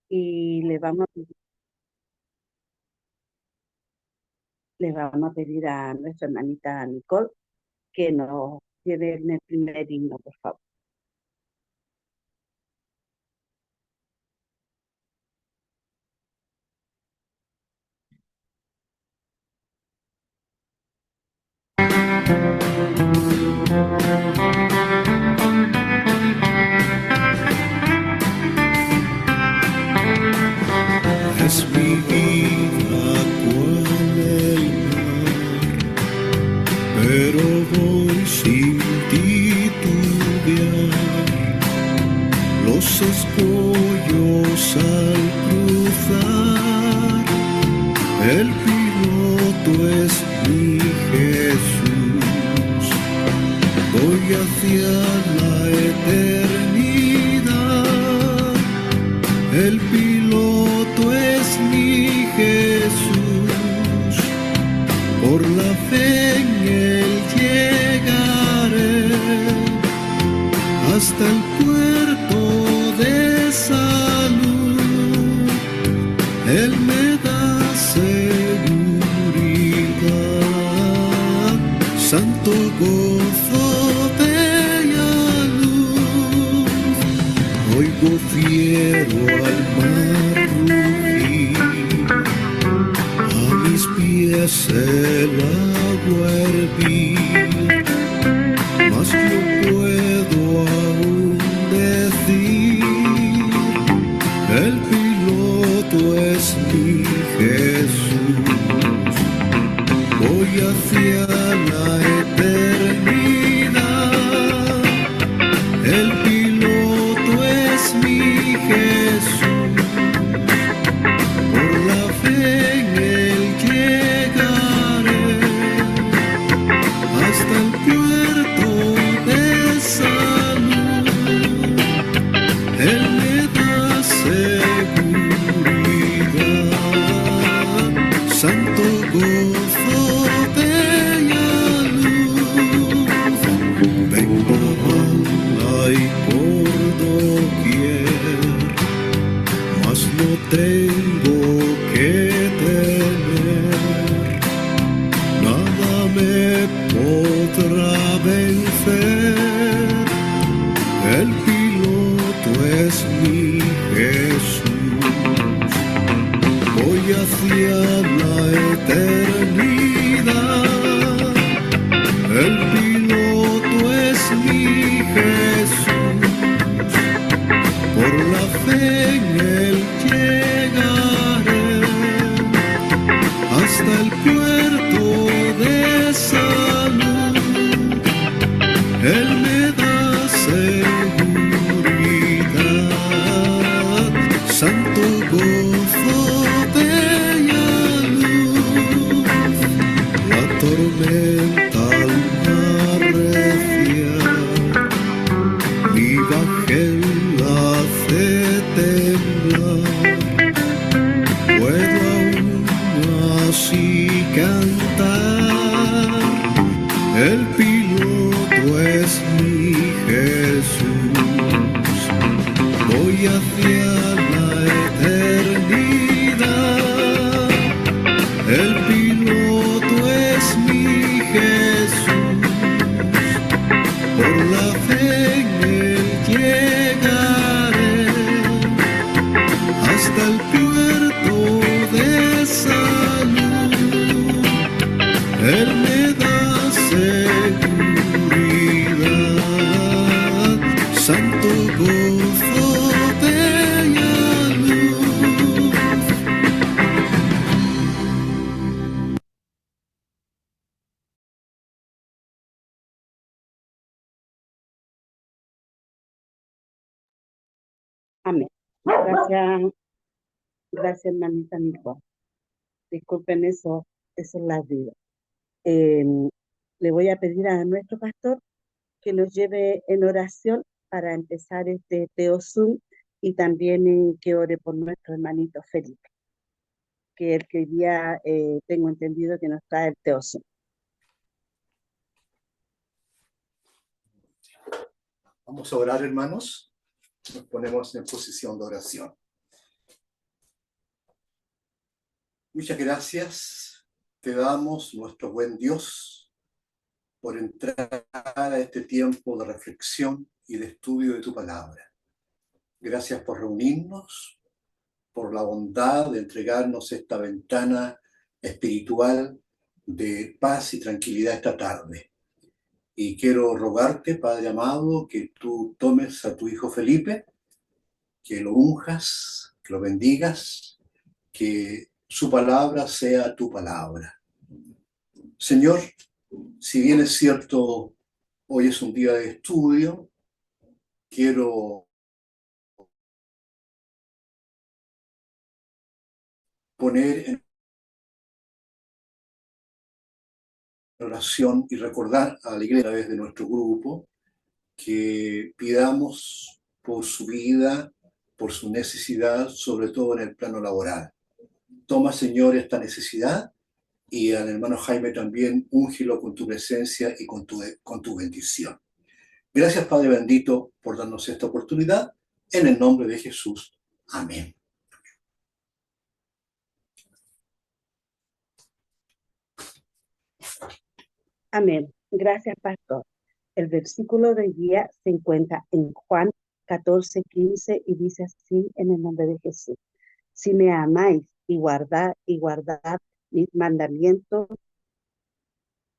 y le vamos a pedir a nuestra hermanita Nicole que nos lleve en el primer himno, por favor. Es mi vida cual el mar, pero voy sin titubear. Los escollos al cruzar, el piloto es mi Jesús. Voy hacia la eternidad, el piloto es mi Jesús. Por la fe en él llegaré hasta el puerto de salud. Él me da seguridad, santo gozo de la luz. Oigo fiero al mar rugir, a mis pies el agua hervir, mas yo puedo aún decir, el piloto es mi Jesús. Voy hacia la eternidad, el piloto es mi Jesús. Por la fe en él llegaré hasta el puerto de salud. Él me da seguridad, santo gozo de la luz. Vengo bala y por doquier, mas no tengo que temer. Nada me podrá vencer, el piloto es mi Jesús. Voy hacia la eternidad, el piloto es mi Jesús. Por la fe en él llegaré hasta el puerto de salud. Él me da seguridad, santo gozo de la luz. La tormenta al arreciar, mi bajel hace temblar. Puedo aún así cantar, el piloto es mi Jesús. Voy hacia la eternidad, el piloto es mi Jesús. Por la fe en él llegaré hasta el puerto de salud. Él me da seguridad, santo gozo de la luz. Amén. Gracias, gracias, hermanita Nicole. Disculpen eso es la vida. Le voy a pedir a nuestro pastor que nos lleve en oración para empezar este Teosum y también que ore por nuestro hermanito Felipe, que el que hoy día tengo entendido que nos trae el Teosum. Vamos a orar, hermanos. Nos ponemos en posición de oración. Muchas gracias. Te damos, nuestro buen Dios, por entrar a este tiempo de reflexión y de estudio de tu palabra. Gracias por reunirnos, por la bondad de entregarnos esta ventana espiritual de paz y tranquilidad esta tarde. Y quiero rogarte, Padre amado, que tú tomes a tu hijo Felipe, que lo unjas, que lo bendigas, que su palabra sea tu palabra. Señor, si bien es cierto, hoy es un día de estudio, quiero poner en oración y recordar a la iglesia a través de nuestro grupo que pidamos por su vida, por su necesidad, sobre todo en el plano laboral. Toma, Señor, esta necesidad y al hermano Jaime también, úngelo con tu presencia y con tu bendición. Gracias, Padre bendito, por darnos esta oportunidad. En el nombre de Jesús. Amén. Amén. Gracias, pastor. El versículo del día se encuentra en Juan 14:15 y dice así en el nombre de Jesús. Si me amáis y guardad mis mandamientos,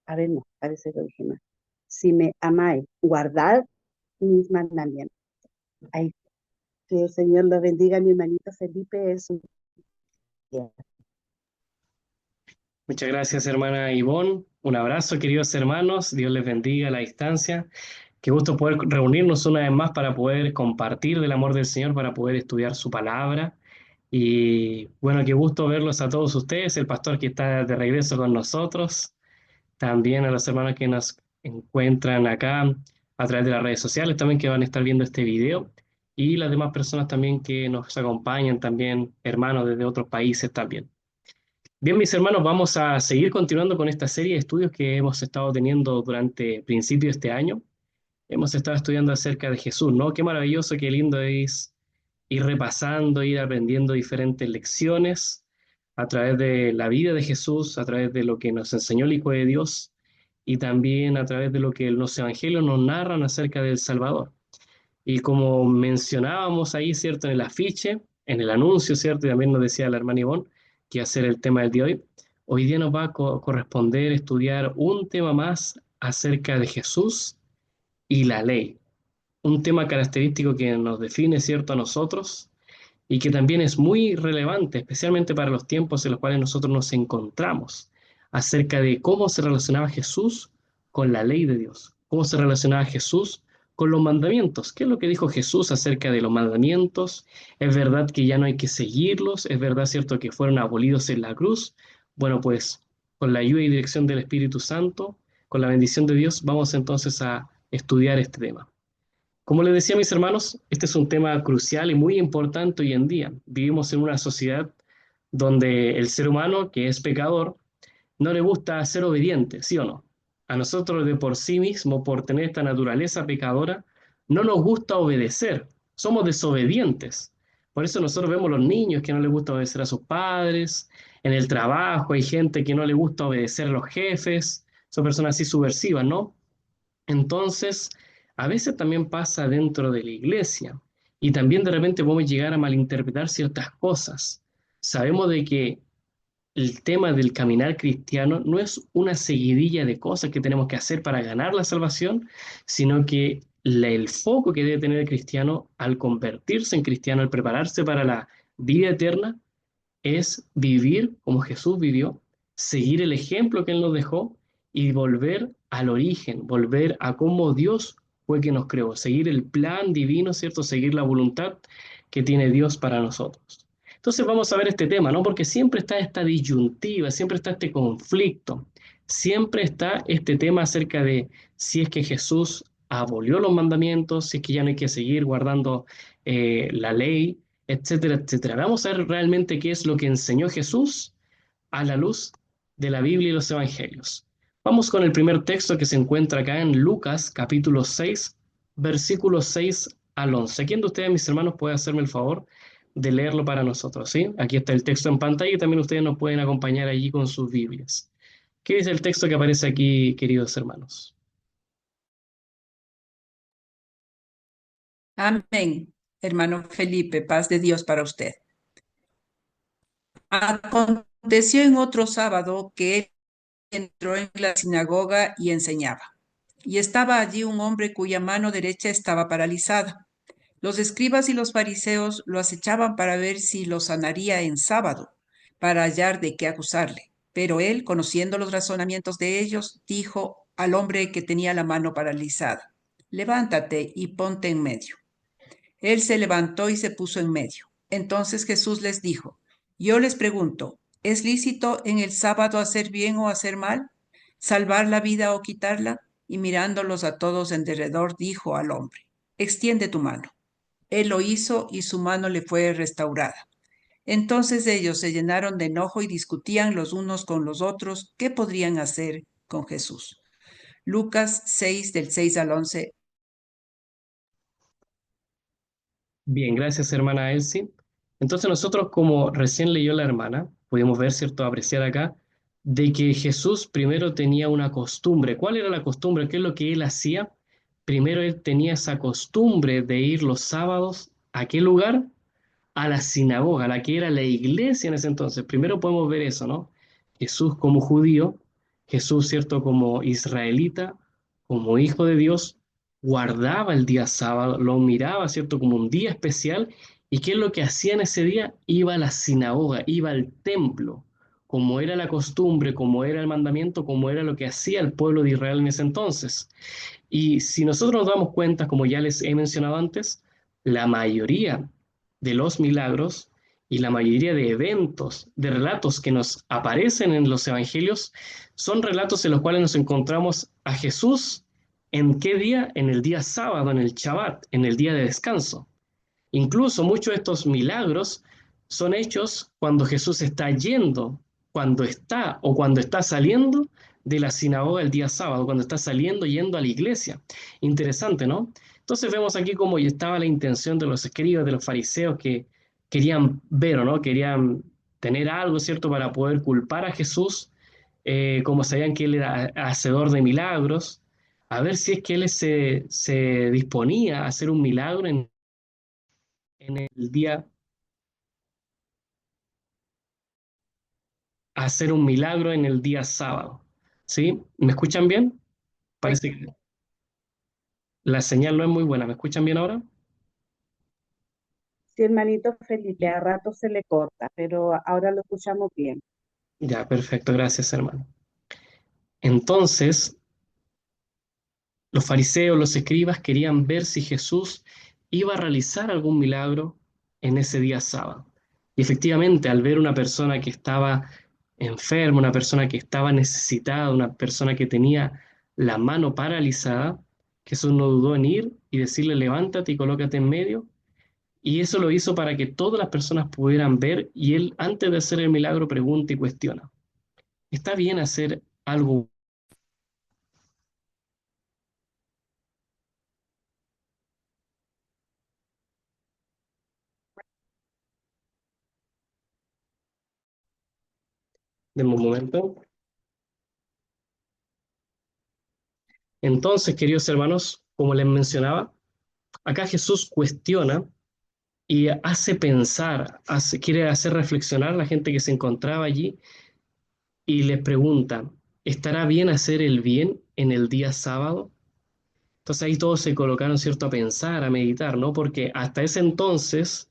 a ver, no, parece que lo dije mal. Si me amáis, guardad mis mandamientos. Ahí, que el Señor lo bendiga, mi hermanito Felipe, es un día. Muchas gracias, hermana Ivonne. Un abrazo, queridos hermanos. Dios les bendiga a la distancia. Qué gusto poder reunirnos una vez más para poder compartir del amor del Señor, para poder estudiar su palabra. Y bueno, qué gusto verlos a todos ustedes, el pastor que está de regreso con nosotros, también a los hermanos que nos encuentran acá a través de las redes sociales, también que van a estar viendo este video, y las demás personas también que nos acompañan, también hermanos desde otros países también. Bien, mis hermanos, vamos a seguir continuando con esta serie de estudios que hemos estado teniendo durante principio de este año. Hemos estado estudiando acerca de Jesús, ¿no? Qué maravilloso, qué lindo es ir repasando, ir aprendiendo diferentes lecciones a través de la vida de Jesús, a través de lo que nos enseñó el Hijo de Dios y también a través de lo que los evangelios nos narran acerca del Salvador. Y como mencionábamos ahí, ¿cierto? En el afiche, en el anuncio, ¿cierto? Y también nos decía la hermana Ivonne que iba a ser el tema del día de hoy. Hoy día nos va a corresponder estudiar un tema más acerca de Jesús y la ley. Un tema característico que nos define, ¿cierto?, a nosotros y que también es muy relevante, especialmente para los tiempos en los cuales nosotros nos encontramos, acerca de cómo se relacionaba Jesús con la ley de Dios, cómo se relacionaba Jesús con los mandamientos. ¿Qué es lo que dijo Jesús acerca de los mandamientos? ¿Es verdad que ya no hay que seguirlos? ¿Es verdad, cierto, que fueron abolidos en la cruz? Bueno, pues con la ayuda y dirección del Espíritu Santo, con la bendición de Dios, vamos entonces a estudiar este tema. Como les decía a mis hermanos, este es un tema crucial y muy importante hoy en día. Vivimos en una sociedad donde el ser humano, que es pecador, no le gusta ser obediente, ¿sí o no? A nosotros de por sí mismo, por tener esta naturaleza pecadora, no nos gusta obedecer, somos desobedientes. Por eso nosotros vemos los niños que no les gusta obedecer a sus padres, en el trabajo hay gente que no le gusta obedecer a los jefes, son personas así subversivas, ¿no? Entonces, a veces también pasa dentro de la iglesia y también de repente podemos llegar a malinterpretar ciertas cosas. Sabemos de que el tema del caminar cristiano no es una seguidilla de cosas que tenemos que hacer para ganar la salvación, sino que el foco que debe tener el cristiano al convertirse en cristiano, al prepararse para la vida eterna, es vivir como Jesús vivió, seguir el ejemplo que Él nos dejó y volver al origen, volver a cómo Dios fue que nos creó, seguir el plan divino, ¿cierto? Seguir la voluntad que tiene Dios para nosotros. Entonces vamos a ver este tema, ¿no? Porque siempre está esta disyuntiva, siempre está este conflicto, siempre está este tema acerca de si es que Jesús abolió los mandamientos, si es que ya no hay que seguir guardando la ley, etcétera, etcétera. Vamos a ver realmente qué es lo que enseñó Jesús a la luz de la Biblia y los Evangelios. Vamos con el primer texto que se encuentra acá en Lucas, capítulo 6, versículos 6 al 11. ¿Quién de ustedes, mis hermanos, puede hacerme el favor de leerlo para nosotros, ¿sí? Aquí está el texto en pantalla y también ustedes nos pueden acompañar allí con sus Biblias. ¿Qué dice el texto que aparece aquí, queridos hermanos? Amén. Hermano Felipe, paz de Dios para usted. Aconteció en otro sábado que él entró en la sinagoga y enseñaba. Y estaba allí un hombre cuya mano derecha estaba paralizada. Los escribas y los fariseos lo acechaban para ver si lo sanaría en sábado, para hallar de qué acusarle. Pero él, conociendo los razonamientos de ellos, dijo al hombre que tenía la mano paralizada: levántate y ponte en medio. Él se levantó y se puso en medio. Entonces Jesús les dijo: yo les pregunto, ¿es lícito en el sábado hacer bien o hacer mal? ¿Salvar la vida o quitarla? Y mirándolos a todos en derredor, dijo al hombre: extiende tu mano. Él lo hizo y su mano le fue restaurada. Entonces ellos se llenaron de enojo y discutían los unos con los otros qué podrían hacer con Jesús. Lucas 6, del 6 al 11. Bien, gracias, hermana Elsie. Entonces nosotros, como recién leyó la hermana, pudimos ver, ¿cierto?, apreciar acá, de que Jesús primero tenía una costumbre. ¿Cuál era la costumbre? ¿Qué es lo que él hacía? Primero él tenía esa costumbre de ir los sábados. ¿A qué lugar? A la sinagoga, la que era la iglesia en ese entonces. Primero podemos ver eso, ¿no? Jesús como judío, Jesús, ¿cierto?, como israelita, como hijo de Dios, guardaba el día sábado, lo miraba, ¿cierto?, como un día especial. ¿Y qué es lo que hacía en ese día? Iba a la sinagoga, iba al templo, como era la costumbre, como era el mandamiento, como era lo que hacía el pueblo de Israel en ese entonces. Y si nosotros nos damos cuenta, como ya les he mencionado antes, la mayoría de los milagros y la mayoría de eventos, de relatos que nos aparecen en los evangelios, son relatos en los cuales nos encontramos a Jesús. ¿En qué día? En el día sábado, en el Shabbat, en el día de descanso. Incluso muchos de estos milagros son hechos cuando Jesús está yendo, cuando está o cuando está saliendo de la sinagoga el día sábado, cuando está saliendo, yendo a la iglesia. Interesante, ¿no? Entonces vemos aquí cómo estaba la intención de los escribas, de los fariseos que querían ver o no, querían tener algo, ¿cierto?, para poder culpar a Jesús, como sabían que él era hacedor de milagros, a ver si es que él se disponía a hacer un milagro en el día, a hacer un milagro en el día sábado. ¿Sí? ¿Me escuchan bien? Parece que la señal no es muy buena. ¿Me escuchan bien ahora? Sí, hermanito Felipe, Sí. a rato se le corta, pero ahora lo escuchamos bien. Ya, perfecto. Gracias, hermano. Entonces, los fariseos, los escribas querían ver si Jesús iba a realizar algún milagro en ese día sábado. Y efectivamente, al ver una persona que estaba enferma, una persona que estaba necesitada, una persona que tenía la mano paralizada, Jesús no dudó en ir y decirle: levántate y colócate en medio. Y eso lo hizo para que todas las personas pudieran ver, y él, antes de hacer el milagro, pregunta y cuestiona: ¿está bien hacer algo de momento? Entonces, queridos hermanos, como les mencionaba, acá Jesús cuestiona y hace pensar, quiere hacer reflexionar a la gente que se encontraba allí y les pregunta: ¿estará bien hacer el bien en el día sábado? Entonces ahí todos se colocaron, ¿cierto?, a pensar, a meditar, ¿no? Porque hasta ese entonces,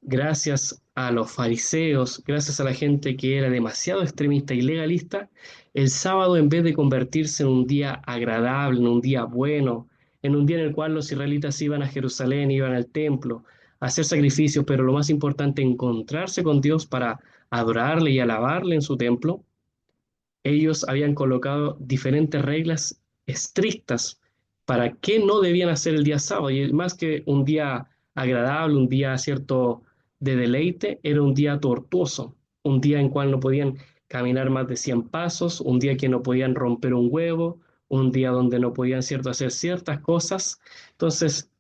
gracias a los fariseos, gracias a la gente que era demasiado extremista y legalista, el sábado, en vez de convertirse en un día agradable, en un día bueno, en un día en el cual los israelitas iban a Jerusalén, iban al templo a hacer sacrificios, pero lo más importante, encontrarse con Dios para adorarle y alabarle en su templo, ellos habían colocado diferentes reglas estrictas para qué no debían hacer el día sábado. Y más que un día agradable, un día, cierto, de deleite, era un día tortuoso, un día en cual no podían caminar más de 100 pasos, un día que no podían romper un huevo, un día donde no podían, cierto, hacer ciertas cosas. Entonces,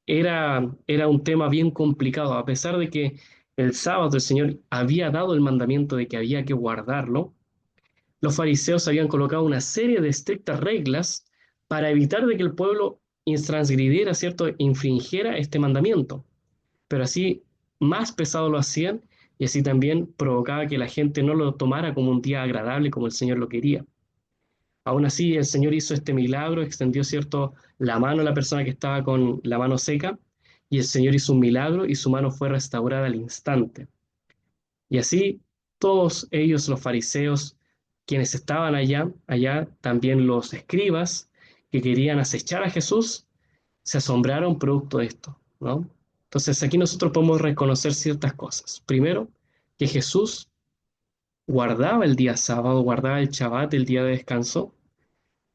era un tema bien complicado, a pesar de que el sábado el Señor había dado el mandamiento de que había que guardarlo. Los fariseos habían colocado una serie de estrictas reglas para evitar de que el pueblo transgrediera, ¿cierto?, infringiera este mandamiento. Pero así más pesado lo hacían y así también provocaba que la gente no lo tomara como un día agradable como el Señor lo quería. Aún así, el Señor hizo este milagro, extendió, ¿cierto?, la mano a la persona que estaba con la mano seca y el Señor hizo un milagro y su mano fue restaurada al instante. Y así todos ellos, los fariseos, quienes estaban allá también los escribas que querían acechar a Jesús, se asombraron producto de esto, ¿no? Entonces aquí nosotros podemos reconocer ciertas cosas. Primero, que Jesús guardaba el día sábado, guardaba el Shabbat, el día de descanso,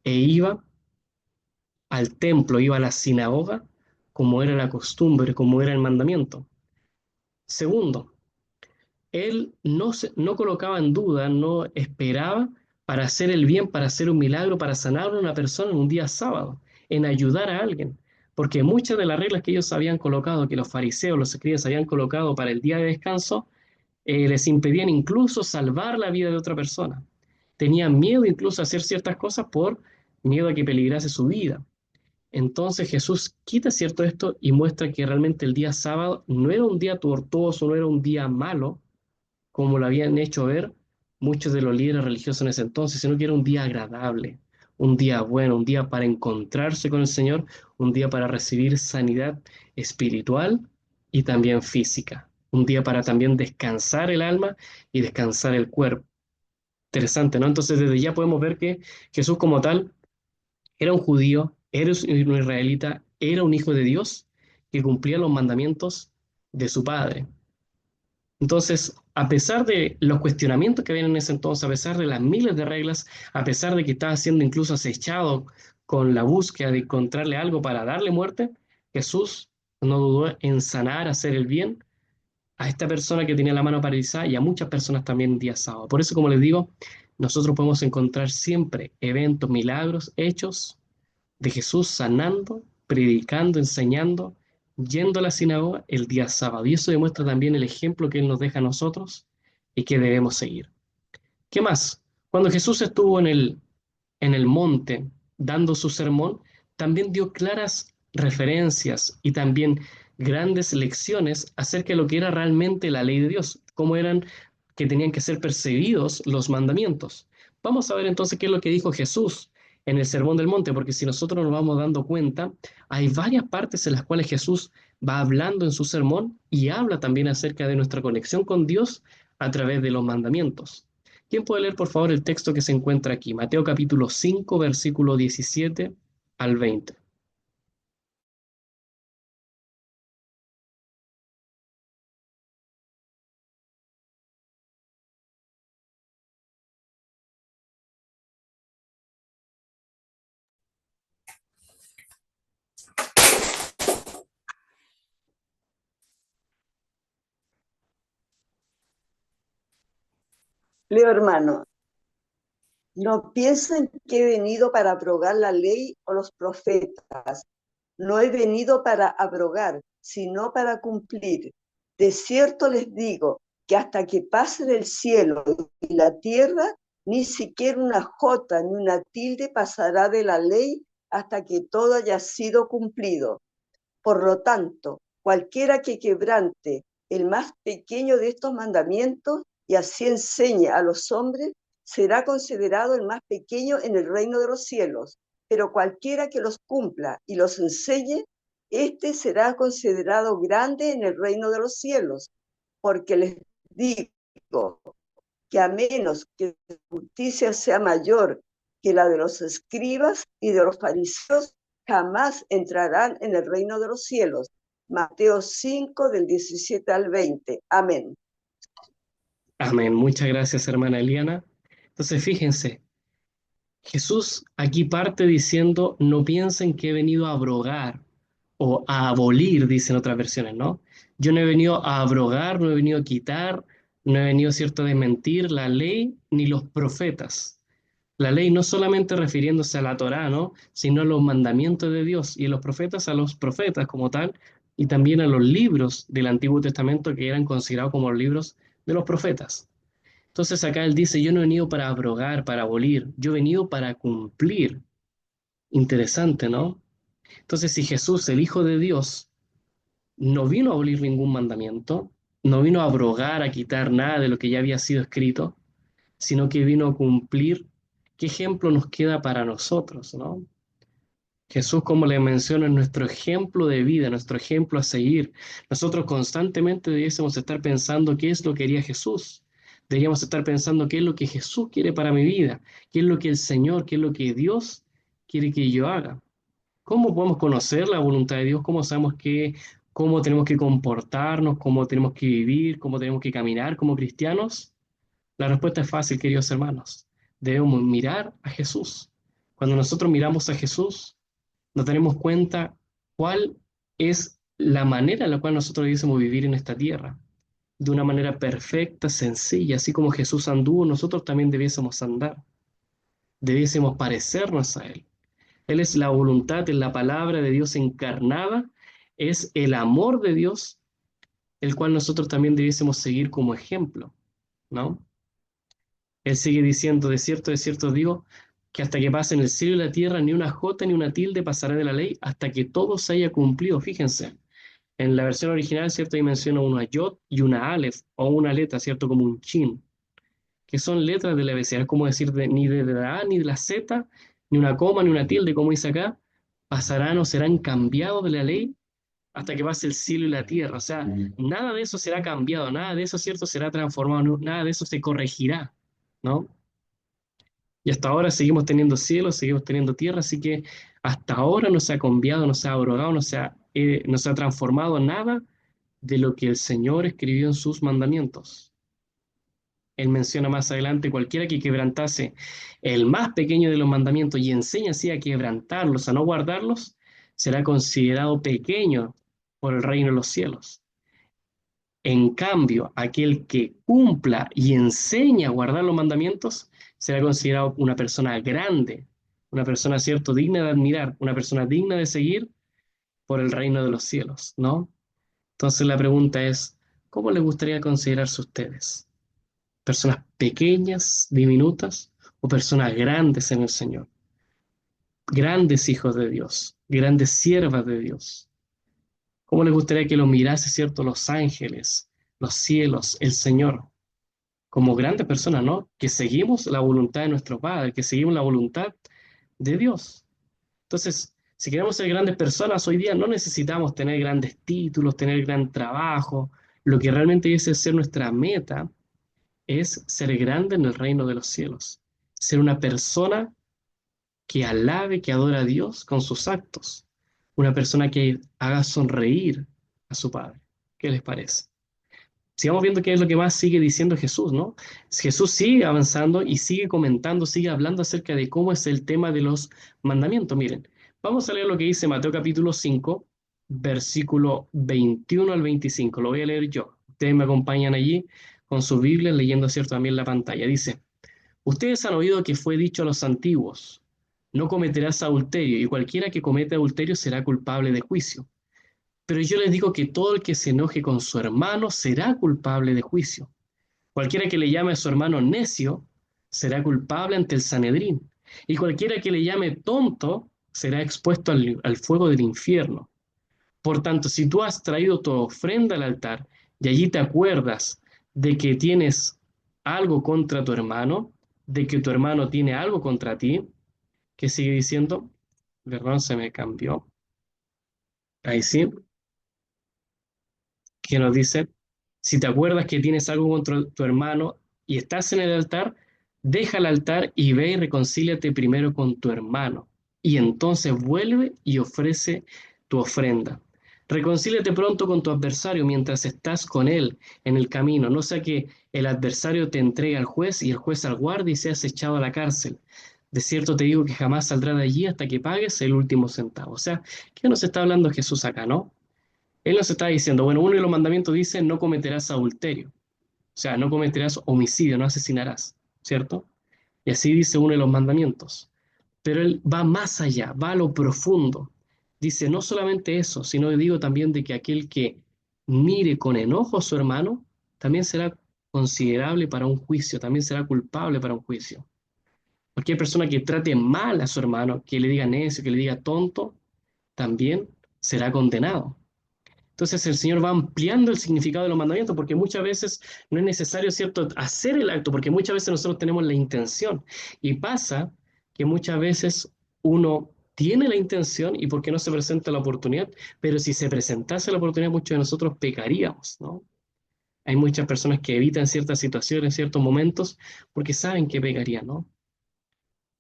e iba al templo, iba a la sinagoga, como era la costumbre, como era el mandamiento. Segundo, él no colocaba en duda, no esperaba para hacer el bien, para hacer un milagro, para sanar a una persona en un día sábado, en ayudar a alguien. Porque muchas de las reglas que ellos habían colocado, que los fariseos, los escribas habían colocado para el día de descanso, les impedían incluso salvar la vida de otra persona. Tenían miedo incluso a hacer ciertas cosas por miedo a que peligrase su vida. Entonces Jesús quita cierto esto y muestra que realmente el día sábado no era un día tortuoso, no era un día malo, como lo habían hecho ver muchos de los líderes religiosos en ese entonces, sino que era un día agradable, un día bueno, un día para encontrarse con el Señor, un día para recibir sanidad espiritual y también física, un día para también descansar el alma y descansar el cuerpo. Interesante, ¿no? Entonces desde ya podemos ver que Jesús como tal era un judío, era un israelita, era un hijo de Dios que cumplía los mandamientos de su padre. Entonces, a pesar de los cuestionamientos que había en ese entonces, a pesar de las miles de reglas, a pesar de que estaba siendo incluso acechado con la búsqueda de encontrarle algo para darle muerte, Jesús no dudó en sanar, hacer el bien a esta persona que tenía la mano paralizada y a muchas personas también día sábado. Por eso, como les digo, nosotros podemos encontrar siempre eventos, milagros, hechos de Jesús sanando, predicando, enseñando, yendo a la sinagoga el día sábado. Y eso demuestra también el ejemplo que Él nos deja a nosotros y que debemos seguir. ¿Qué más? Cuando Jesús estuvo en el monte dando su sermón, también dio claras referencias y también grandes lecciones acerca de lo que era realmente la ley de Dios, cómo eran que tenían que ser percibidos los mandamientos. Vamos a ver entonces qué es lo que dijo Jesús en el Sermón del Monte, porque si nosotros nos vamos dando cuenta, hay varias partes en las cuales Jesús va hablando en su sermón y habla también acerca de nuestra conexión con Dios a través de los mandamientos. ¿Quién puede leer, por favor, el texto que se encuentra aquí? Mateo capítulo 5, versículo 17 al 20. Leo, hermano, no piensen que he venido para abrogar la ley o los profetas. No he venido para abrogar, sino para cumplir. De cierto les digo que hasta que pasen el cielo y la tierra, ni siquiera una jota ni una tilde pasará de la ley hasta que todo haya sido cumplido. Por lo tanto, cualquiera que quebrante el más pequeño de estos mandamientos y así enseñe a los hombres, será considerado el más pequeño en el reino de los cielos. Pero cualquiera que los cumpla y los enseñe, este será considerado grande en el reino de los cielos. Porque les digo que a menos que su justicia sea mayor que la de los escribas y de los fariseos, jamás entrarán en el reino de los cielos. Mateo 5, del 17 al 20. Amén. Amén. Muchas gracias, hermana Eliana. Entonces, fíjense, Jesús aquí parte diciendo, no piensen que he venido a abrogar o a abolir, dicen otras versiones, ¿no? Yo no he venido a abrogar, no he venido a quitar, no he venido, cierto, a desmentir la ley ni los profetas. La ley no solamente refiriéndose a la Torá, ¿no? Sino a los mandamientos de Dios y los profetas a los profetas como tal, y también a los libros del Antiguo Testamento que eran considerados como los libros de los profetas. Entonces acá él dice, yo no he venido para abrogar, para abolir, yo he venido para cumplir. Interesante, ¿no? Entonces si Jesús, el Hijo de Dios, no vino a abolir ningún mandamiento, no vino a abrogar, a quitar nada de lo que ya había sido escrito, sino que vino a cumplir, ¿qué ejemplo nos queda para nosotros, no? Jesús, como le menciono, es nuestro ejemplo de vida, nuestro ejemplo a seguir. Nosotros constantemente debiésemos estar pensando qué es lo que quería Jesús. Deberíamos estar pensando qué es lo que Jesús quiere para mi vida, qué es lo que el Señor, qué es lo que Dios quiere que yo haga. ¿Cómo podemos conocer la voluntad de Dios? ¿Cómo sabemos cómo tenemos que comportarnos, cómo tenemos que vivir, cómo tenemos que caminar como cristianos? La respuesta es fácil, queridos hermanos. Debemos mirar a Jesús. Cuando nosotros miramos a Jesús, nos daremos cuenta cuál es la manera en la cual nosotros debiésemos vivir en esta tierra. De una manera perfecta, sencilla, así como Jesús anduvo, nosotros también debiésemos andar. Debiésemos parecernos a Él. Él es la voluntad, es la palabra de Dios encarnada, es el amor de Dios, el cual nosotros también debiésemos seguir como ejemplo, ¿no? Él sigue diciendo, de cierto digo, que hasta que pasen el cielo y la tierra, ni una jota ni una tilde pasará de la ley hasta que todo se haya cumplido. Fíjense, en la versión original, ¿cierto? Ahí menciona una yod y una alef, o una letra, ¿cierto? Como un chin, que son letras del abecedario, es como decir, ni de la A ni de la Z, ni una coma ni una tilde, como dice acá, pasarán o serán cambiados de la ley hasta que pase el cielo y la tierra. O sea, nada de eso será cambiado, nada de eso, ¿cierto? Será transformado, nada de eso se corregirá, ¿no? Y hasta ahora seguimos teniendo cielo, seguimos teniendo tierra, así que hasta ahora no se ha cambiado, no se ha abrogado, no se ha transformado nada de lo que el Señor escribió en sus mandamientos. Él menciona más adelante, cualquiera que quebrantase el más pequeño de los mandamientos y enseña así a quebrantarlos, a no guardarlos, será considerado pequeño por el reino de los cielos. En cambio, aquel que cumpla y enseña a guardar los mandamientos será considerado una persona grande, una persona, cierto, digna de admirar, una persona digna de seguir por el reino de los cielos, ¿no? Entonces la pregunta es, ¿cómo les gustaría considerarse ustedes? ¿Personas pequeñas, diminutas, o personas grandes en el Señor? Grandes hijos de Dios, grandes siervas de Dios. ¿Cómo les gustaría que lo mirase, cierto, los ángeles, los cielos, el Señor? Como grandes personas, ¿no? Que seguimos la voluntad de nuestro Padre, que seguimos la voluntad de Dios. Entonces, si queremos ser grandes personas hoy día, no necesitamos tener grandes títulos, tener gran trabajo. Lo que realmente debe ser nuestra meta es ser grande en el reino de los cielos. Ser una persona que alabe, que adora a Dios con sus actos. Una persona que haga sonreír a su Padre. ¿Qué les parece? Sigamos viendo qué es lo que más sigue diciendo Jesús, ¿no? Jesús sigue avanzando y sigue comentando, sigue hablando acerca de cómo es el tema de los mandamientos. Miren, vamos a leer lo que dice Mateo capítulo 5, versículo 21 al 25. Lo voy a leer yo. Ustedes me acompañan allí con su Biblia leyendo, cierto, también la pantalla. Dice, ustedes han oído que fue dicho a los antiguos, no cometerás adulterio, y cualquiera que cometa adulterio será culpable de juicio. Pero yo les digo que todo el que se enoje con su hermano será culpable de juicio. Cualquiera que le llame a su hermano necio será culpable ante el Sanedrín. Y cualquiera que le llame tonto será expuesto al fuego del infierno. Por tanto, si tú has traído tu ofrenda al altar y allí te acuerdas de que tienes algo contra tu hermano, de que tu hermano tiene algo contra ti, ¿qué sigue diciendo? Perdón, se me cambió. Ahí sí. Que nos dice, si te acuerdas que tienes algo contra tu hermano y estás en el altar, deja el altar y ve y reconcíliate primero con tu hermano. Y entonces vuelve y ofrece tu ofrenda. Reconcíliate pronto con tu adversario mientras estás con él en el camino, no sea que el adversario te entregue al juez y el juez al guardia y seas echado a la cárcel. De cierto te digo que jamás saldrás de allí hasta que pagues el último centavo. O sea, ¿qué nos está hablando Jesús acá, no? Él nos está diciendo, bueno, uno de los mandamientos dice, no cometerás adulterio. O sea, no cometerás homicidio, no asesinarás, ¿cierto? Y así dice uno de los mandamientos. Pero él va más allá, va a lo profundo. Dice, no solamente eso, sino que digo también de que aquel que mire con enojo a su hermano, también será considerable para un juicio, también será culpable para un juicio. Cualquier persona que trate mal a su hermano, que le diga necio, que le diga tonto, también será condenado. Entonces el Señor va ampliando el significado de los mandamientos porque muchas veces no es necesario, ¿cierto?, hacer el acto, porque muchas veces nosotros tenemos la intención y pasa que muchas veces uno tiene la intención y porque no se presenta la oportunidad, pero si se presentase la oportunidad muchos de nosotros pecaríamos, ¿no? Hay muchas personas que evitan ciertas situaciones, ciertos momentos, porque saben que pecarían, ¿no?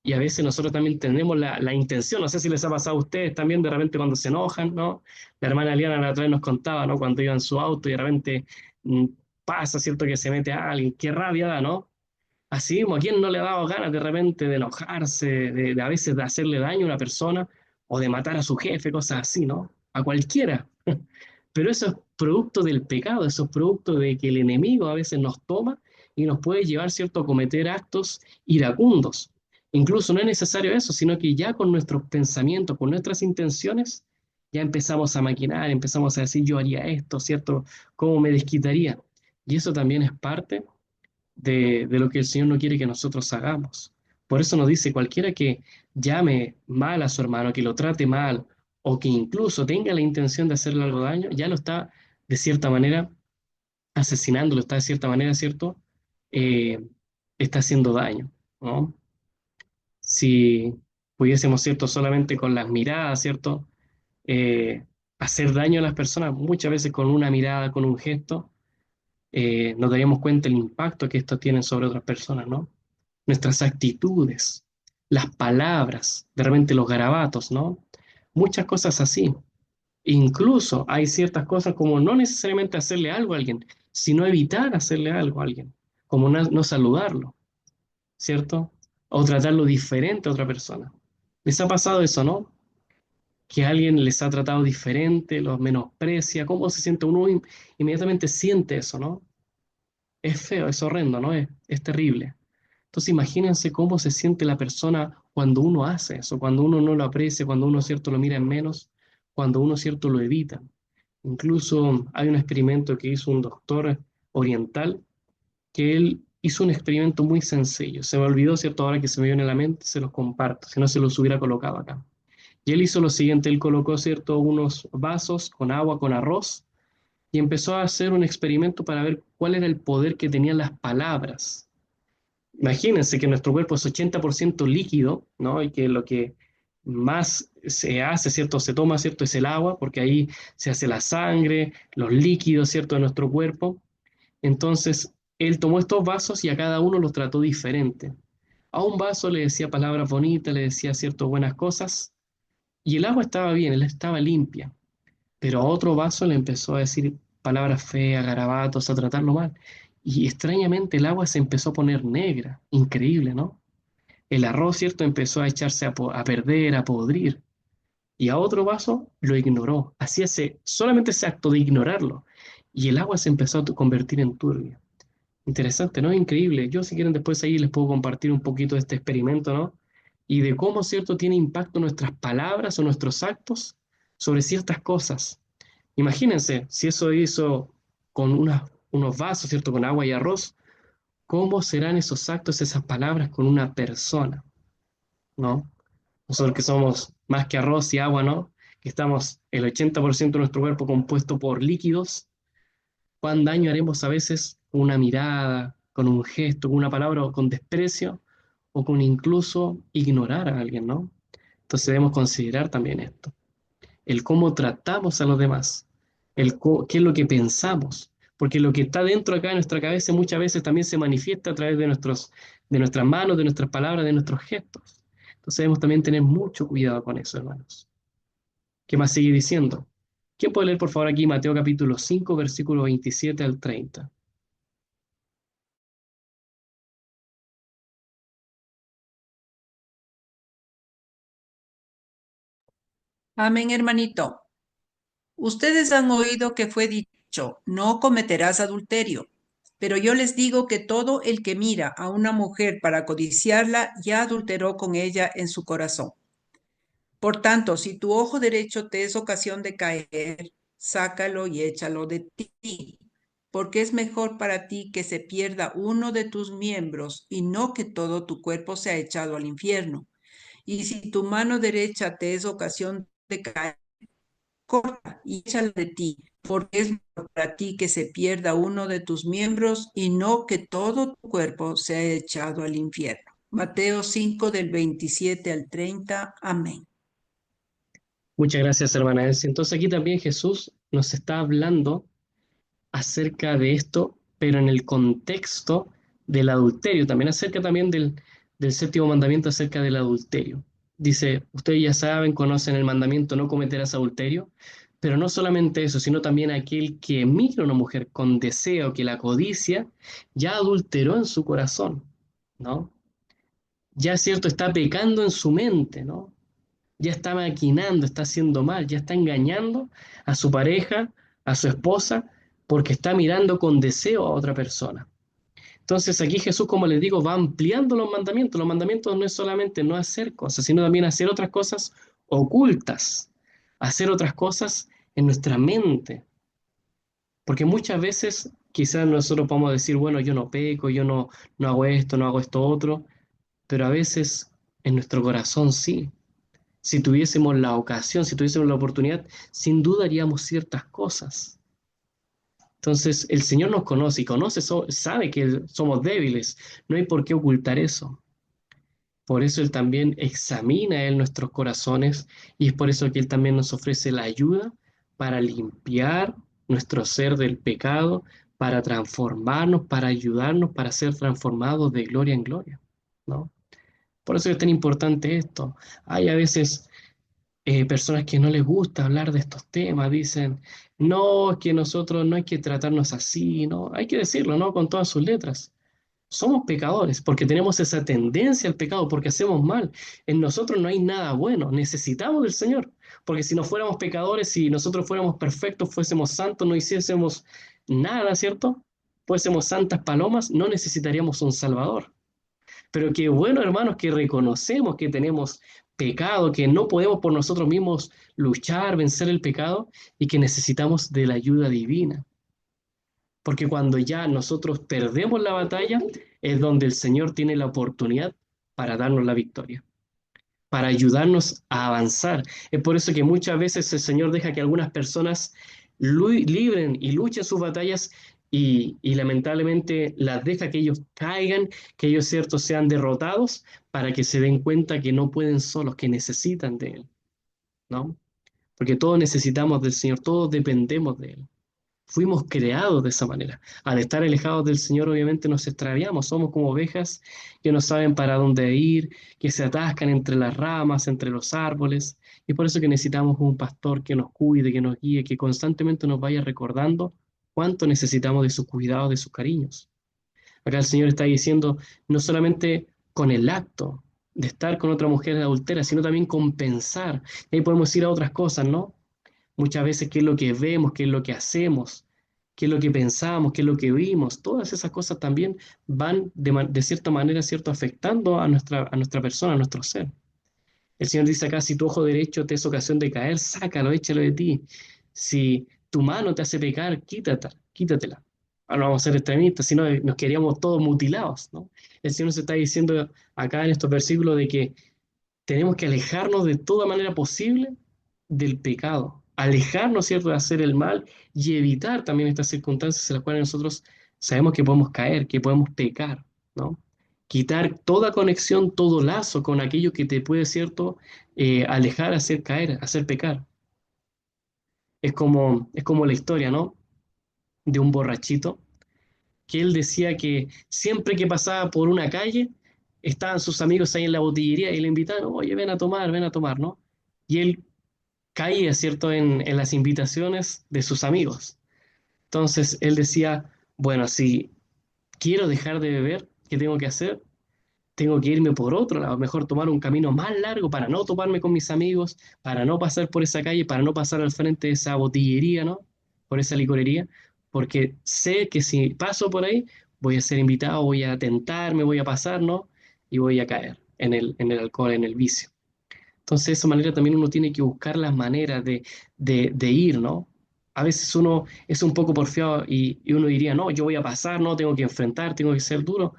Y a veces nosotros también tenemos la intención, no sé si les ha pasado a ustedes también de repente cuando se enojan, ¿no? La hermana Liana la otra vez nos contaba, ¿no? Cuando iba en su auto y de repente mm, pasa, ¿cierto? Que se mete a alguien, qué rabia da, ¿no? Así mismo, ¿a quién no le ha dado ganas de repente de enojarse, de a veces de hacerle daño a una persona o de matar a su jefe, cosas así, ¿no? A cualquiera. Pero eso es producto del pecado, eso es producto de que el enemigo a veces nos toma y nos puede llevar, ¿cierto?, a cometer actos iracundos. Incluso no es necesario eso, sino que ya con nuestros pensamientos, con nuestras intenciones, ya empezamos a maquinar, empezamos a decir, yo haría esto, ¿cierto? ¿Cómo me desquitaría? Y eso también es parte de lo que el Señor no quiere que nosotros hagamos. Por eso nos dice, cualquiera que llame mal a su hermano, que lo trate mal, o que incluso tenga la intención de hacerle algo daño, ya lo está de cierta manera asesinando, lo está de cierta manera, ¿cierto? Eh, está haciendo daño, ¿no? Si pudiésemos, ¿cierto? Solamente con las miradas, ¿cierto? Hacer daño a las personas, muchas veces con una mirada, con un gesto, nos daríamos cuenta el impacto que esto tiene sobre otras personas, ¿no? Nuestras actitudes, las palabras, de repente los garabatos, ¿no? Muchas cosas así. Incluso hay ciertas cosas como no necesariamente hacerle algo a alguien, sino evitar hacerle algo a alguien, como no saludarlo, ¿cierto? O tratarlo diferente a otra persona. ¿Les ha pasado eso, no? Que alguien les ha tratado diferente, los menosprecia, ¿cómo se siente uno? Inmediatamente siente eso, ¿no? Es feo, es horrendo, ¿no? Es terrible. Entonces imagínense cómo se siente la persona cuando uno hace eso, cuando uno no lo aprecia, cuando uno, cierto, lo mira en menos, cuando uno, cierto, lo evita. Incluso hay un experimento que hizo un doctor oriental, que él hizo un experimento muy sencillo. Se me olvidó, cierto, ahora que se me viene a la mente, se los comparto, si no se los hubiera colocado acá. Y él hizo lo siguiente, él colocó, cierto, unos vasos con agua, con arroz, y empezó a hacer un experimento para ver cuál era el poder que tenían las palabras. Imagínense que nuestro cuerpo es 80% líquido, ¿no? Y que lo que más se hace, ¿cierto? Se toma, ¿cierto? Es el agua, porque ahí se hace la sangre, los líquidos, ¿cierto? De nuestro cuerpo. Entonces, él tomó estos vasos y a cada uno los trató diferente. A un vaso le decía palabras bonitas, le decía, ¿cierto? Buenas cosas, y el agua estaba bien, él estaba limpia. Pero a otro vaso le empezó a decir palabras feas, garabatos, a tratarlo mal. Y extrañamente el agua se empezó a poner negra. Increíble, ¿no? El arroz, ¿cierto? Empezó a echarse a perder, a podrir. Y a otro vaso lo ignoró. Hacía solamente ese acto de ignorarlo. Y el agua se empezó a convertir en turbia. Interesante, ¿no? Increíble. Yo, si quieren, después ahí les puedo compartir un poquito de este experimento, ¿no? Y de cómo, ¿cierto?, tiene impacto nuestras palabras o nuestros actos sobre ciertas cosas. Imagínense, si eso hizo con unos vasos, ¿cierto? Con agua y arroz, ¿cómo serán esos actos, esas palabras con una persona, ¿no? Nosotros que somos más que arroz y agua, ¿no? Que estamos el 80% de nuestro cuerpo compuesto por líquidos, ¿cuán daño haremos a veces con una mirada, con un gesto, con una palabra o con desprecio o con incluso ignorar a alguien, ¿no? Entonces debemos considerar también esto, el cómo tratamos a los demás, qué es lo que pensamos, porque lo que está dentro acá de nuestra cabeza muchas veces también se manifiesta a través de nuestras manos, de nuestras palabras, de nuestros gestos. Entonces debemos también tener mucho cuidado con eso, hermanos. ¿Qué más sigue diciendo? ¿Quién puede leer, por favor, aquí Mateo capítulo 5, versículo 27 al 30? Amén, hermanito. Ustedes han oído que fue dicho, no cometerás adulterio. Pero yo les digo que todo el que mira a una mujer para codiciarla ya adulteró con ella en su corazón. Por tanto, si tu ojo derecho te es ocasión de caer, sácalo y échalo de ti, porque es mejor para ti que se pierda uno de tus miembros y no que todo tu cuerpo sea echado al infierno. Y si tu mano derecha te es ocasión de caer, corta y échala de ti, porque es mejor para ti que se pierda uno de tus miembros y no que todo tu cuerpo sea echado al infierno. Mateo 5 del 27 al 30. Amén. Muchas gracias, hermana Elsie. Entonces aquí también Jesús nos está hablando acerca de esto, pero en el contexto del adulterio, también acerca también del séptimo mandamiento acerca del adulterio. Dice, ustedes ya saben, conocen el mandamiento, no cometerás adulterio, pero no solamente eso, sino también aquel que mira a una mujer con deseo, que la codicia, ya adulteró en su corazón, ¿no? Ya es cierto, está pecando en su mente, ¿no? Ya está maquinando, está haciendo mal, ya está engañando a su pareja, a su esposa, porque está mirando con deseo a otra persona. Entonces aquí Jesús, como les digo, va ampliando los mandamientos. Los mandamientos no es solamente no hacer cosas, sino también hacer otras cosas ocultas, hacer otras cosas en nuestra mente. Porque muchas veces quizás nosotros podemos decir, bueno, yo no peco, yo no hago esto, no hago esto otro, pero a veces en nuestro corazón sí. Si tuviésemos la ocasión, si tuviésemos la oportunidad, sin duda haríamos ciertas cosas. Entonces, el Señor nos conoce y conoce, sabe que somos débiles. No hay por qué ocultar eso. Por eso Él también examina Él nuestros corazones y es por eso que Él también nos ofrece la ayuda para limpiar nuestro ser del pecado, para transformarnos, para ayudarnos, para ser transformados de gloria en gloria, ¿no? Por eso es tan importante esto. Hay a veces personas que no les gusta hablar de estos temas, dicen, no, es que nosotros no hay que tratarnos así, ¿no? Hay que decirlo, ¿no? Con todas sus letras. Somos pecadores porque tenemos esa tendencia al pecado, porque hacemos mal. En nosotros no hay nada bueno, necesitamos del Señor, porque si no fuéramos pecadores, si nosotros fuéramos perfectos, fuésemos santos, no hiciésemos nada, ¿cierto? Fuésemos santas palomas, no necesitaríamos un Salvador. Pero qué bueno, hermanos, que reconocemos que tenemos pecado, que no podemos por nosotros mismos luchar, vencer el pecado y que necesitamos de la ayuda divina. Porque cuando ya nosotros perdemos la batalla, es donde el Señor tiene la oportunidad para darnos la victoria, para ayudarnos a avanzar. Es por eso que muchas veces el Señor deja que algunas personas libren y luchen sus batallas y lamentablemente las deja que ellos caigan, que ellos, cierto, sean derrotados para que se den cuenta que no pueden solos, que necesitan de Él, ¿no? Porque todos necesitamos del Señor, todos dependemos de Él. Fuimos creados de esa manera. Al estar alejados del Señor, obviamente nos extraviamos. Somos como ovejas que no saben para dónde ir, que se atascan entre las ramas, entre los árboles. Y por eso que necesitamos un pastor que nos cuide, que nos guíe, que constantemente nos vaya recordando cuánto necesitamos de sus cuidados, de sus cariños. Acá el Señor está diciendo, no solamente con el acto de estar con otra mujer adultera, sino también con pensar. Y ahí podemos ir a otras cosas, ¿no? Muchas veces qué es lo que vemos, qué es lo que hacemos, qué es lo que pensamos, qué es lo que oímos. Todas esas cosas también van de cierta manera, cierto, afectando a nuestra persona, a nuestro ser. El Señor dice acá, si tu ojo derecho te es ocasión de caer, sácalo, échalo de ti. Si tu mano te hace pecar, quítatela. Ahora no vamos a ser extremistas, sino nos queríamos todos mutilados, ¿no? El Señor nos está diciendo acá en estos versículos de que tenemos que alejarnos de toda manera posible del pecado, alejarnos, ¿cierto?, de hacer el mal y evitar también estas circunstancias en las cuales nosotros sabemos que podemos caer, que podemos pecar, ¿no? Quitar toda conexión, todo lazo con aquello que te puede, ¿cierto?, alejar, hacer caer, hacer pecar. Es como la historia, ¿no?, de un borrachito que él decía que siempre que pasaba por una calle, estaban sus amigos ahí en la botillería y le invitaban, oye, ven a tomar, ¿no? Y él caía, ¿cierto?, en las invitaciones de sus amigos. Entonces él decía, bueno, si quiero dejar de beber, ¿qué tengo que hacer? Tengo que irme por otro lado, mejor tomar un camino más largo para no toparme con mis amigos, para no pasar por esa calle, para no pasar al frente de esa botillería, ¿no? Por esa licorería, porque sé que si paso por ahí, voy a ser invitado, voy a tentarme, voy a pasar, ¿no? Y voy a caer en el alcohol, en el vicio. Entonces, de esa manera también uno tiene que buscar las maneras de ir, ¿no? A veces uno es un poco porfiado y uno diría, no, yo voy a pasar, no, tengo que enfrentar, tengo que ser duro.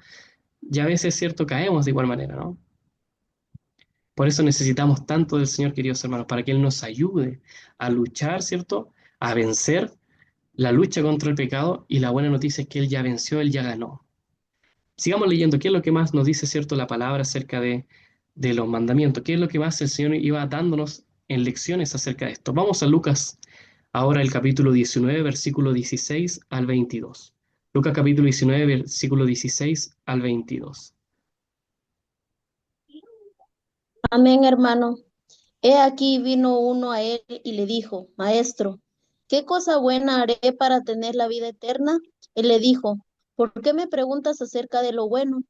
Y a veces, es cierto, caemos de igual manera, ¿no? Por eso necesitamos tanto del Señor, queridos hermanos, para que Él nos ayude a luchar, ¿cierto? A vencer la lucha contra el pecado, y la buena noticia es que Él ya venció, Él ya ganó. Sigamos leyendo, ¿qué es lo que más nos dice, cierto, la palabra acerca de los mandamientos? ¿Qué es lo que más el Señor iba dándonos en lecciones acerca de esto? Vamos a Lucas, ahora el capítulo 19, versículo 16 al 22. Lucas capítulo 19, versículo 16 al 22. Amén, hermano. He aquí vino uno a él y le dijo, Maestro, ¿qué cosa buena haré para tener la vida eterna? Él le dijo, ¿por qué me preguntas acerca de lo bueno?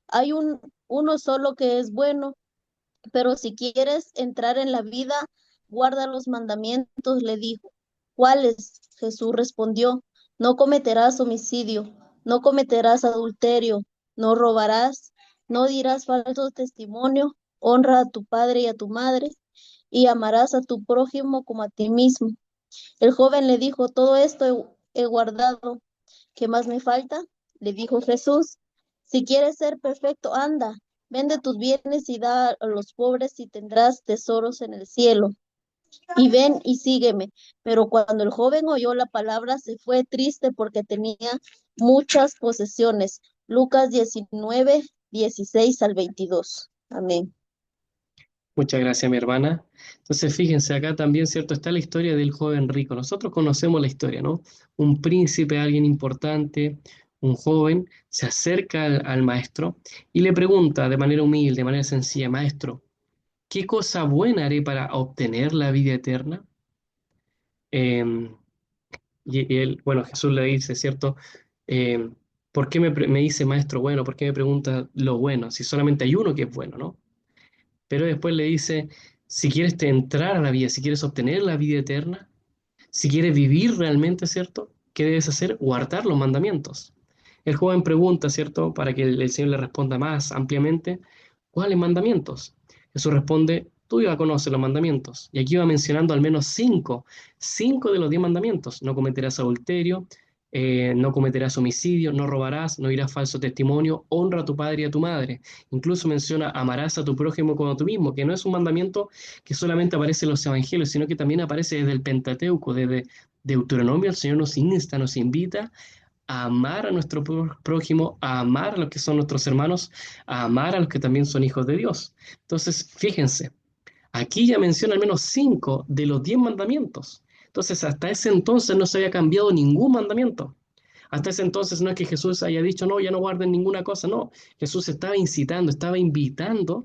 Hay uno solo que es bueno, pero si quieres entrar en la vida, guarda los mandamientos, le dijo. ¿Cuáles? Jesús respondió, no cometerás homicidio, no cometerás adulterio, no robarás, no dirás falso testimonio, honra a tu padre y a tu madre, y amarás a tu prójimo como a ti mismo. El joven le dijo, todo esto he guardado, ¿qué más me falta? Le dijo Jesús, si quieres ser perfecto, anda, vende tus bienes y da a los pobres y tendrás tesoros en el cielo. Y ven y sígueme. Pero cuando el joven oyó la palabra, se fue triste porque tenía muchas posesiones. Lucas 19, 16 al 22. Amén. Muchas gracias, mi hermana. Entonces, fíjense, acá también, ¿cierto? Está la historia del joven rico. Nosotros conocemos la historia, ¿no? Un príncipe, alguien importante, un joven, se acerca al maestro y le pregunta de manera humilde, de manera sencilla, Maestro, ¿qué cosa buena haré para obtener la vida eterna? Em, y él, bueno, Jesús le dice, ¿cierto? Em, ¿Por qué me dice maestro bueno? ¿Por qué me pregunta lo bueno? Si solamente hay uno que es bueno, ¿no? Pero después le dice, si quieres entrar a la vida, si quieres obtener la vida eterna, si quieres vivir realmente, ¿cierto? ¿Qué debes hacer? Guardar los mandamientos. El joven pregunta, ¿cierto? Para que el Señor le responda más ampliamente, ¿cuáles mandamientos? Jesús responde, tú ya conoces los mandamientos. Y aquí va mencionando al menos cinco de los 10 mandamientos. No cometerás adulterio, no cometerás homicidio, no robarás, no dirás falso testimonio, honra a tu padre y a tu madre. Incluso menciona, amarás a tu prójimo como a tú mismo, que no es un mandamiento que solamente aparece en los evangelios, sino que también aparece desde el Pentateuco, desde Deuteronomio. El Señor nos insta, nos invita a amar a nuestro prójimo, a amar a los que son nuestros hermanos, a amar a los que también son hijos de Dios. Entonces, fíjense, aquí ya menciona al menos 5 de los 10 mandamientos. Entonces, hasta ese entonces no se había cambiado ningún mandamiento. Hasta ese entonces no es que Jesús haya dicho, no, ya no guarden ninguna cosa, no. Jesús estaba incitando, estaba invitando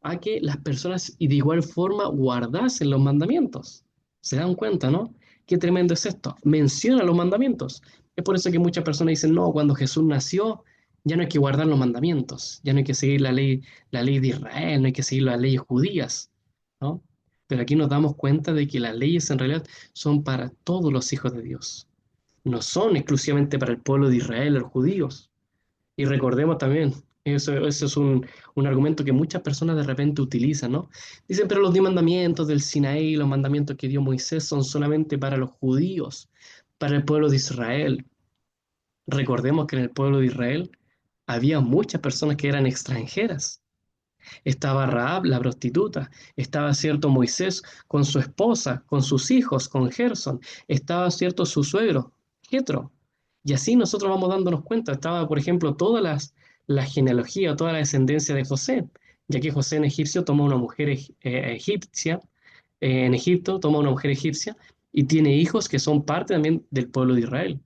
a que las personas y de igual forma guardasen los mandamientos. ¿Se dan cuenta, no? Qué tremendo es esto. Menciona los mandamientos. Es por eso que muchas personas dicen, no, cuando Jesús nació, ya no hay que guardar los mandamientos, ya no hay que seguir la ley de Israel, no hay que seguir las leyes judías, ¿no? Pero aquí nos damos cuenta de que las leyes en realidad son para todos los hijos de Dios, no son exclusivamente para el pueblo de Israel, los judíos. Y recordemos también, eso es un argumento que muchas personas de repente utilizan, ¿no? Dicen, pero los 10 mandamientos del Sinaí, los mandamientos que dio Moisés son solamente para los judíos, para el pueblo de Israel. Recordemos que en el pueblo de Israel había muchas personas que eran extranjeras. Estaba Rahab, la prostituta, estaba cierto Moisés con su esposa, con sus hijos, con Gerson, estaba cierto su suegro, Jetro. Y así nosotros vamos dándonos cuenta. Estaba, por ejemplo, la genealogía, toda la descendencia de José, ya que José en egipcio toma una mujer egipcia, en Egipto toma una mujer egipcia y tiene hijos que son parte también del pueblo de Israel,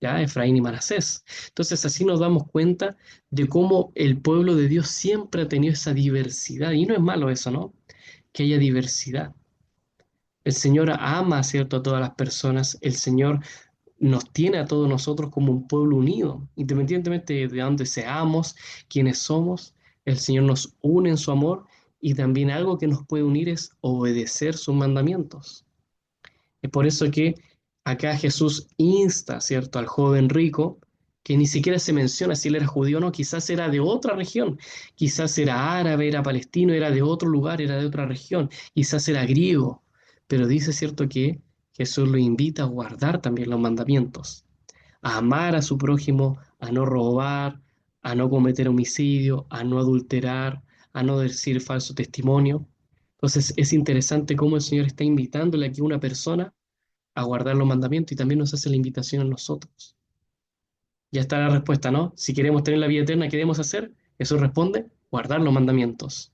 ya Efraín y Manasés. Entonces así nos damos cuenta de cómo el pueblo de Dios siempre ha tenido esa diversidad. Y no es malo eso, ¿no? Que haya diversidad. El Señor ama, ¿cierto?, a todas las personas. El Señor nos tiene a todos nosotros como un pueblo unido, independientemente de dónde seamos, quiénes somos. El Señor nos une en su amor, y también algo que nos puede unir es obedecer sus mandamientos. Es por eso que acá Jesús insta, ¿cierto?, al joven rico, que ni siquiera se menciona si él era judío o no, quizás era de otra región, quizás era árabe, era palestino, era de otro lugar, era de otra región, quizás era griego, pero dice, ¿cierto?, que Jesús lo invita a guardar también los mandamientos, a amar a su prójimo, a no robar, a no cometer homicidio, a no adulterar, a no decir falso testimonio. Entonces es interesante cómo el Señor está invitándole aquí a una persona a guardar los mandamientos y también nos hace la invitación a nosotros. Ya está la respuesta, ¿no? Si queremos tener la vida eterna, ¿qué debemos hacer? Jesús responde, guardar los mandamientos.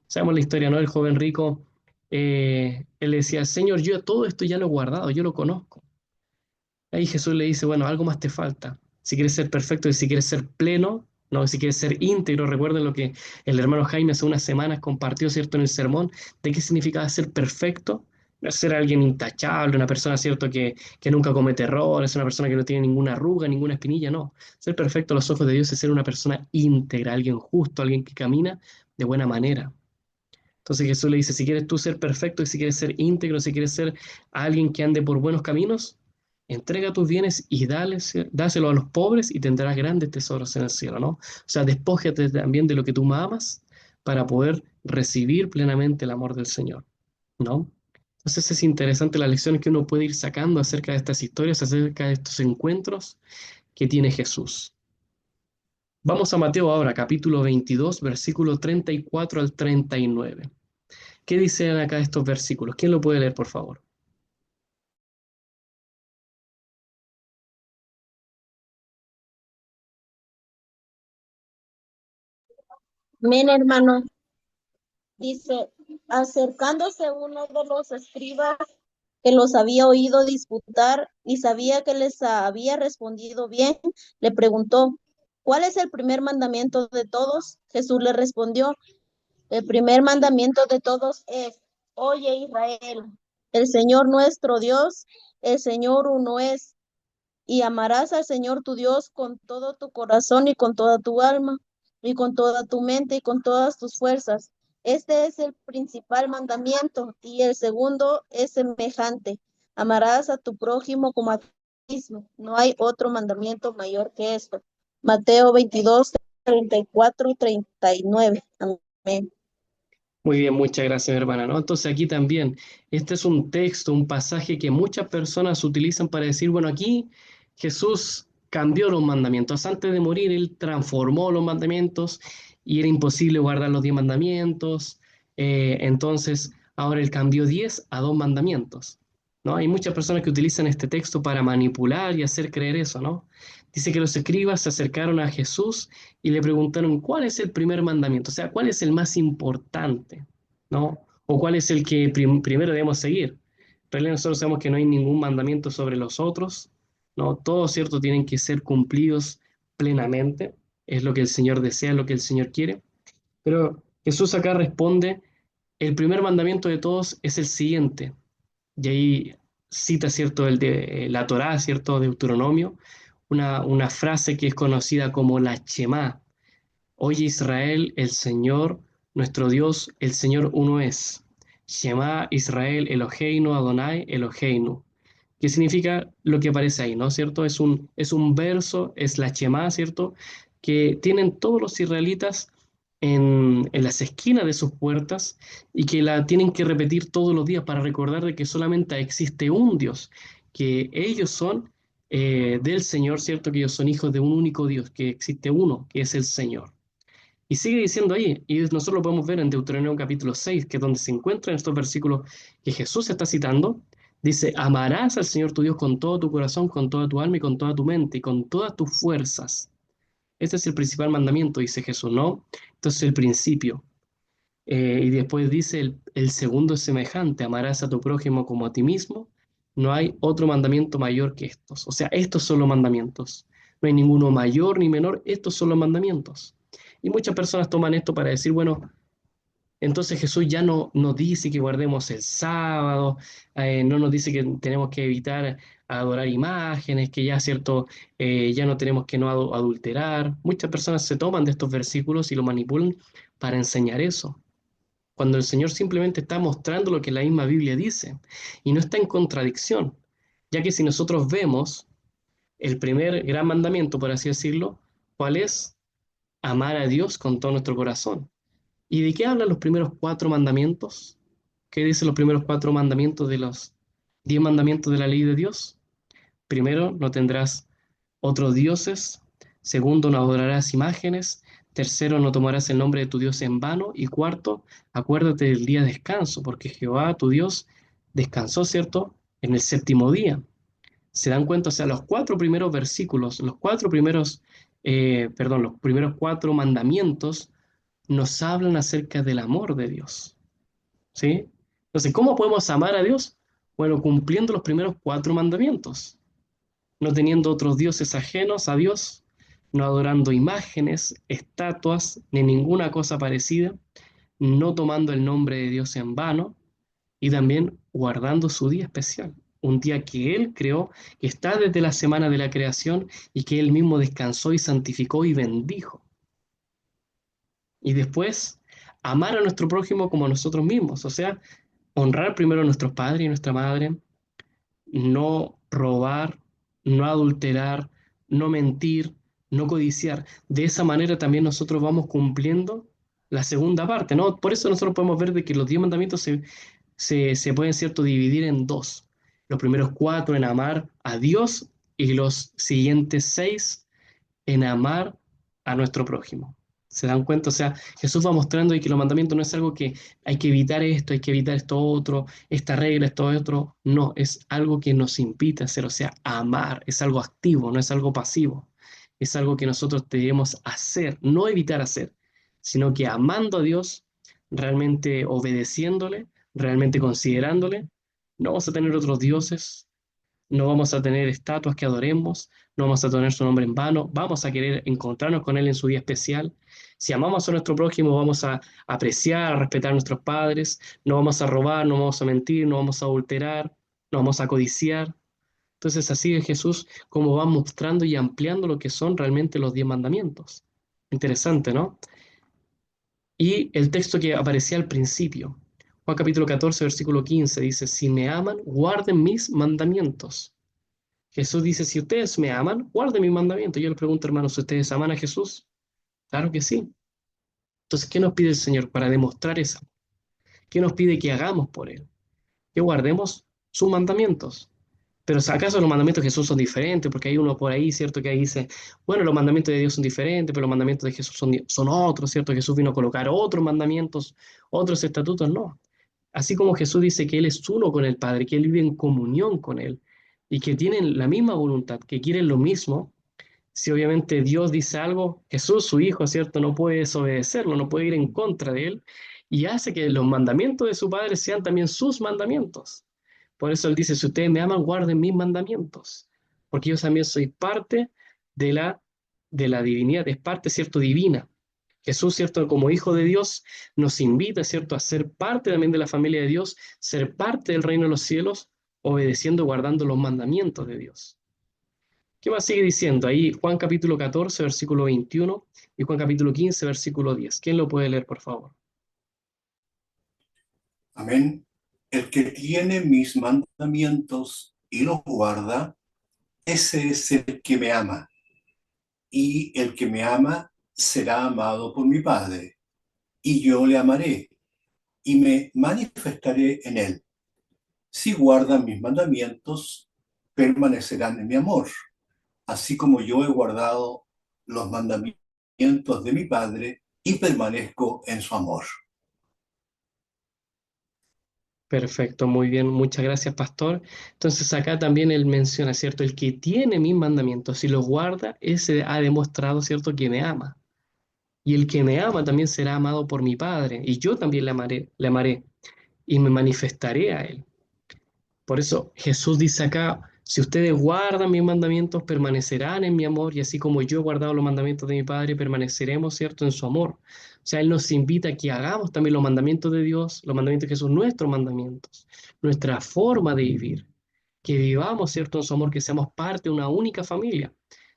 Sabemos la historia, ¿no? El joven rico, él decía, Señor, yo todo esto ya lo he guardado, yo lo conozco. Ahí Jesús le dice, bueno, algo más te falta. Si quieres ser perfecto y si quieres ser pleno, no, si quieres ser íntegro, recuerden lo que el hermano Jaime hace unas semanas compartió, ¿cierto?, en el sermón, de qué significaba ser perfecto. No es ser alguien intachable, una persona, ¿cierto?, que nunca comete errores, una persona que no tiene ninguna arruga, ninguna espinilla, no. Ser perfecto a los ojos de Dios es ser una persona íntegra, alguien justo, alguien que camina de buena manera. Entonces Jesús le dice, si quieres tú ser perfecto y si quieres ser íntegro, si quieres ser alguien que ande por buenos caminos, entrega tus bienes y dáselo a los pobres y tendrás grandes tesoros en el cielo, ¿no? O sea, despójate también de lo que tú más amas para poder recibir plenamente el amor del Señor, ¿no? Entonces es interesante las lecciones que uno puede ir sacando acerca de estas historias, acerca de estos encuentros que tiene Jesús. Vamos a Mateo ahora, capítulo 22, versículo 34 al 39. ¿Qué dicen acá estos versículos? ¿Quién lo puede leer, por favor? Amén, hermano. Dice, acercándose uno de los escribas que los había oído disputar y sabía que les había respondido bien, le preguntó, ¿cuál es el primer mandamiento de todos? Jesús le respondió, el primer mandamiento de todos es, oye Israel, el Señor nuestro Dios, el Señor uno es, y amarás al Señor tu Dios con todo tu corazón y con toda tu alma, y con toda tu mente y con todas tus fuerzas. Este es el principal mandamiento, y el segundo es semejante. Amarás a tu prójimo como a ti mismo. No hay otro mandamiento mayor que esto. Mateo 22, 34, 39. Amén. Muy bien, muchas gracias, hermana, ¿no? Entonces aquí también, este es un texto, un pasaje que muchas personas utilizan para decir, bueno, aquí Jesús cambió los mandamientos. Antes de morir, Él transformó los mandamientos y era imposible guardar los 10 mandamientos. Entonces, ahora Él cambió 10 a 2 mandamientos, ¿no? Hay muchas personas que utilizan este texto para manipular y hacer creer eso, ¿no? Dice que los escribas se acercaron a Jesús y le preguntaron, ¿cuál es el primer mandamiento? O sea, ¿cuál es el más importante? ¿No? ¿O cuál es el que primero debemos seguir? En realidad nosotros sabemos que no hay ningún mandamiento sobre los otros, ¿no? Todos, ¿cierto?, tienen que ser cumplidos plenamente. Es lo que el Señor desea, es lo que el Señor quiere. Pero Jesús acá responde, el primer mandamiento de todos es el siguiente. Y ahí cita, ¿cierto?, el de la Torá, ¿cierto?, Deuteronomio, una frase que es conocida como la Shemá. Oye Israel, el Señor, nuestro Dios, el Señor uno es. Shema Israel Eloheinu Adonai Eloheinu. Que significa lo que aparece ahí, ¿no? ¿Cierto? Es un verso, es la Shema, ¿cierto? Que tienen todos los israelitas en las esquinas de sus puertas y que la tienen que repetir todos los días para recordar de que solamente existe un Dios, que ellos son del Señor, ¿cierto? Que ellos son hijos de un único Dios, que existe uno, que es el Señor. Y sigue diciendo ahí, y nosotros lo podemos ver en Deuteronomio capítulo 6, que es donde se encuentran estos versículos que Jesús está citando. Dice, amarás al Señor tu Dios con todo tu corazón, con toda tu alma y con toda tu mente y con todas tus fuerzas. Este es el principal mandamiento, dice Jesús, ¿no? Entonces el principio. Y después dice, el segundo es semejante, amarás a tu prójimo como a ti mismo. No hay otro mandamiento mayor que estos. O sea, estos son los mandamientos. No hay ninguno mayor ni menor, estos son los mandamientos. Y muchas personas toman esto para decir, bueno, entonces Jesús ya no nos dice que guardemos el sábado, no nos dice que tenemos que evitar adorar imágenes, que ya, cierto, ya no tenemos que no adulterar. Muchas personas se toman de estos versículos y lo manipulan para enseñar eso, cuando el Señor simplemente está mostrando lo que la misma Biblia dice y no está en contradicción. Ya que si nosotros vemos el primer gran mandamiento, por así decirlo, ¿cuál es? Amar a Dios con todo nuestro corazón. ¿Y de qué hablan los primeros 4 mandamientos? ¿Qué dicen los primeros 4 mandamientos de los 10 mandamientos de la ley de Dios? Primero, no tendrás otros dioses. Segundo, no adorarás imágenes. Tercero, no tomarás el nombre de tu Dios en vano. Y cuarto, acuérdate del día de descanso, porque Jehová, tu Dios, descansó, ¿cierto? En el séptimo día. ¿Se dan cuenta? O sea, los 4 primeros versículos, los primeros 4 mandamientos nos hablan acerca del amor de Dios, ¿sí? Entonces, ¿cómo podemos amar a Dios? Bueno, cumpliendo los primeros 4 mandamientos, no teniendo otros dioses ajenos a Dios, no adorando imágenes, estatuas, ni ninguna cosa parecida, no tomando el nombre de Dios en vano, y también guardando su día especial, un día que Él creó, que está desde la semana de la creación y que Él mismo descansó y santificó y bendijo. Y después, amar a nuestro prójimo como a nosotros mismos, o sea, honrar primero a nuestros padres y nuestra madre, no robar, no adulterar, no mentir, no codiciar. De esa manera también nosotros vamos cumpliendo la segunda parte, ¿no? Por eso nosotros podemos ver de que los 10 mandamientos se pueden, ¿cierto?, dividir en dos. Los primeros 4 en amar a Dios y los siguientes 6 en amar a nuestro prójimo. ¿Se dan cuenta? O sea, Jesús va mostrando ahí que los mandamientos no es algo que hay que evitar esto, hay que evitar esto otro, esta regla, esto otro. No, es algo que nos invita a hacer, o sea, a amar. Es algo activo, no es algo pasivo. Es algo que nosotros debemos hacer, no evitar hacer, sino que amando a Dios, realmente obedeciéndole, realmente considerándole, no vamos a tener otros dioses, no vamos a tener estatuas que adoremos, no vamos a tener su nombre en vano, vamos a querer encontrarnos con Él en su día especial. Si amamos a nuestro prójimo, vamos a apreciar, a respetar a nuestros padres, no vamos a robar, no vamos a mentir, no vamos a adulterar, no vamos a codiciar. Entonces así es Jesús como va mostrando y ampliando lo que son realmente los 10 mandamientos. Interesante, ¿no? Y el texto que aparecía al principio, Juan capítulo 14, versículo 15, dice, si me aman, guarden mis mandamientos. Jesús dice, si ustedes me aman, guarden mis mandamientos. Yo les pregunto, hermanos, ¿ustedes aman a Jesús? Claro que sí. Entonces, ¿qué nos pide el Señor para demostrar eso? ¿Qué nos pide que hagamos por Él? Que guardemos sus mandamientos. Pero ¿acaso los mandamientos de Jesús son diferentes? Porque hay uno por ahí, ¿cierto? Que ahí dice, bueno, los mandamientos de Dios son diferentes, pero los mandamientos de Jesús son otros, ¿cierto? Jesús vino a colocar otros mandamientos, otros estatutos, no. Así como Jesús dice que Él es uno con el Padre, que Él vive en comunión con Él y que tienen la misma voluntad, que quieren lo mismo, si obviamente Dios dice algo, Jesús, su Hijo, ¿cierto? No puede desobedecerlo, no puede ir en contra de Él y hace que los mandamientos de su Padre sean también sus mandamientos. Por eso Él dice, si ustedes me aman, guarden mis mandamientos, porque yo también soy parte de la divinidad, es parte, ¿cierto?, divina. Jesús, ¿cierto?, como Hijo de Dios, nos invita, ¿cierto?, a ser parte también de la familia de Dios, ser parte del reino de los cielos, obedeciendo, guardando los mandamientos de Dios. ¿Qué más sigue diciendo? Ahí Juan capítulo 14, versículo 21 y Juan capítulo 15, versículo 10. ¿Quién lo puede leer, por favor? Amén. El que tiene mis mandamientos y los guarda, ese es el que me ama. Y el que me ama será amado por mi Padre. Y yo le amaré y me manifestaré en él. Si guardan mis mandamientos, permanecerán en mi amor, así como yo he guardado los mandamientos de mi Padre y permanezco en su amor. Perfecto, muy bien, muchas gracias, pastor. Entonces acá también él menciona, ¿cierto? El que tiene mis mandamientos y los guarda, ese ha demostrado, ¿cierto?, que me ama. Y el que me ama también será amado por mi Padre, y yo también le amaré, y me manifestaré a él. Por eso Jesús dice acá, si ustedes guardan mis mandamientos, permanecerán en mi amor, y así como yo he guardado los mandamientos de mi Padre, permaneceremos, ¿cierto?, en su amor. O sea, Él nos invita a que hagamos también los mandamientos de Dios, los mandamientos de Jesús, nuestros mandamientos, nuestra forma de vivir, que vivamos, ¿cierto?, en su amor, que seamos parte de una única familia,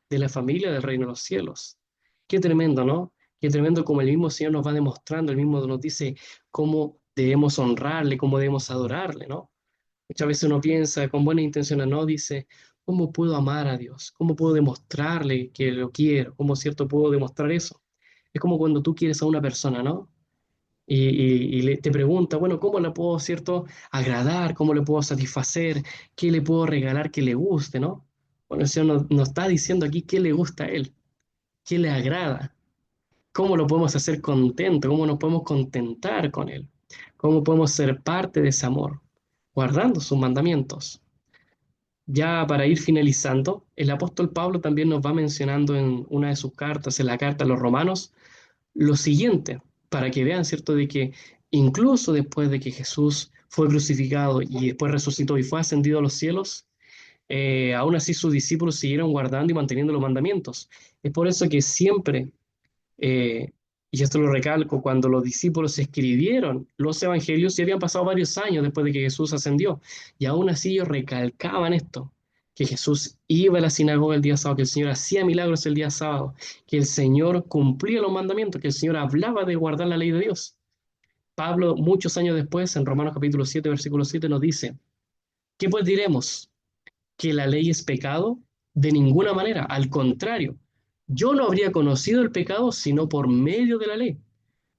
de la familia del reino de los cielos. Qué tremendo, ¿no? Qué tremendo como el mismo Señor nos va demostrando, el mismo nos dice cómo debemos honrarle, cómo debemos adorarle, ¿no? Muchas veces uno piensa con buenas intenciones, no, dice, ¿cómo puedo amar a Dios? ¿Cómo puedo demostrarle que lo quiero? ¿Cómo, cierto, puedo demostrar eso? Es como cuando tú quieres a una persona, ¿no? Te pregunta, bueno, ¿cómo le puedo, cierto, agradar? ¿Cómo le puedo satisfacer? ¿Qué le puedo regalar que le guste, ¿no? Bueno, el Señor nos está diciendo aquí qué le gusta a Él, qué le agrada, cómo lo podemos hacer contento, cómo nos podemos contentar con Él, cómo podemos ser parte de ese amor, guardando sus mandamientos. Ya para ir finalizando, el apóstol Pablo también nos va mencionando en una de sus cartas, en la carta a los romanos, lo siguiente, para que vean, ¿cierto?, de que incluso después de que Jesús fue crucificado y después resucitó y fue ascendido a los cielos, aún así sus discípulos siguieron guardando y manteniendo los mandamientos. Es por eso que siempre, eh, y esto lo recalco, cuando los discípulos escribieron los evangelios, ya habían pasado varios años después de que Jesús ascendió, y aún así ellos recalcaban esto, que Jesús iba a la sinagoga el día sábado, que el Señor hacía milagros el día sábado, que el Señor cumplía los mandamientos, que el Señor hablaba de guardar la ley de Dios. Pablo, muchos años después, en Romanos capítulo 7, versículo 7, nos dice, ¿qué pues diremos? ¿Que la ley es pecado? De ninguna manera, al contrario, yo no habría conocido el pecado sino por medio de la ley,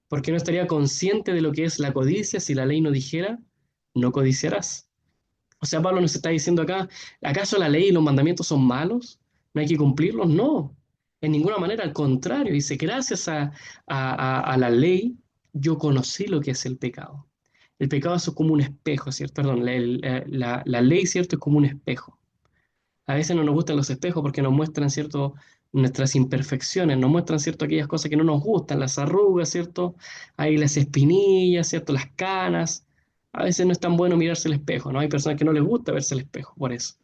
porque no estaría consciente de lo que es la codicia si la ley no dijera, no codiciarás. O sea, Pablo nos está diciendo acá, ¿acaso la ley y los mandamientos son malos? ¿No hay que cumplirlos? No, en ninguna manera, al contrario, dice, gracias a la ley yo conocí lo que es el pecado. El pecado es como un espejo, ¿cierto? Perdón, la ley, ¿cierto? Es como un espejo. A veces no nos gustan los espejos porque nos muestran, ¿cierto?, nuestras imperfecciones, nos muestran, ¿cierto?, aquellas cosas que no nos gustan, las arrugas, ¿cierto? Ahí las espinillas, ¿cierto?, las canas. A veces no es tan bueno mirarse el espejo, ¿no? Hay personas que no les gusta verse el espejo por eso,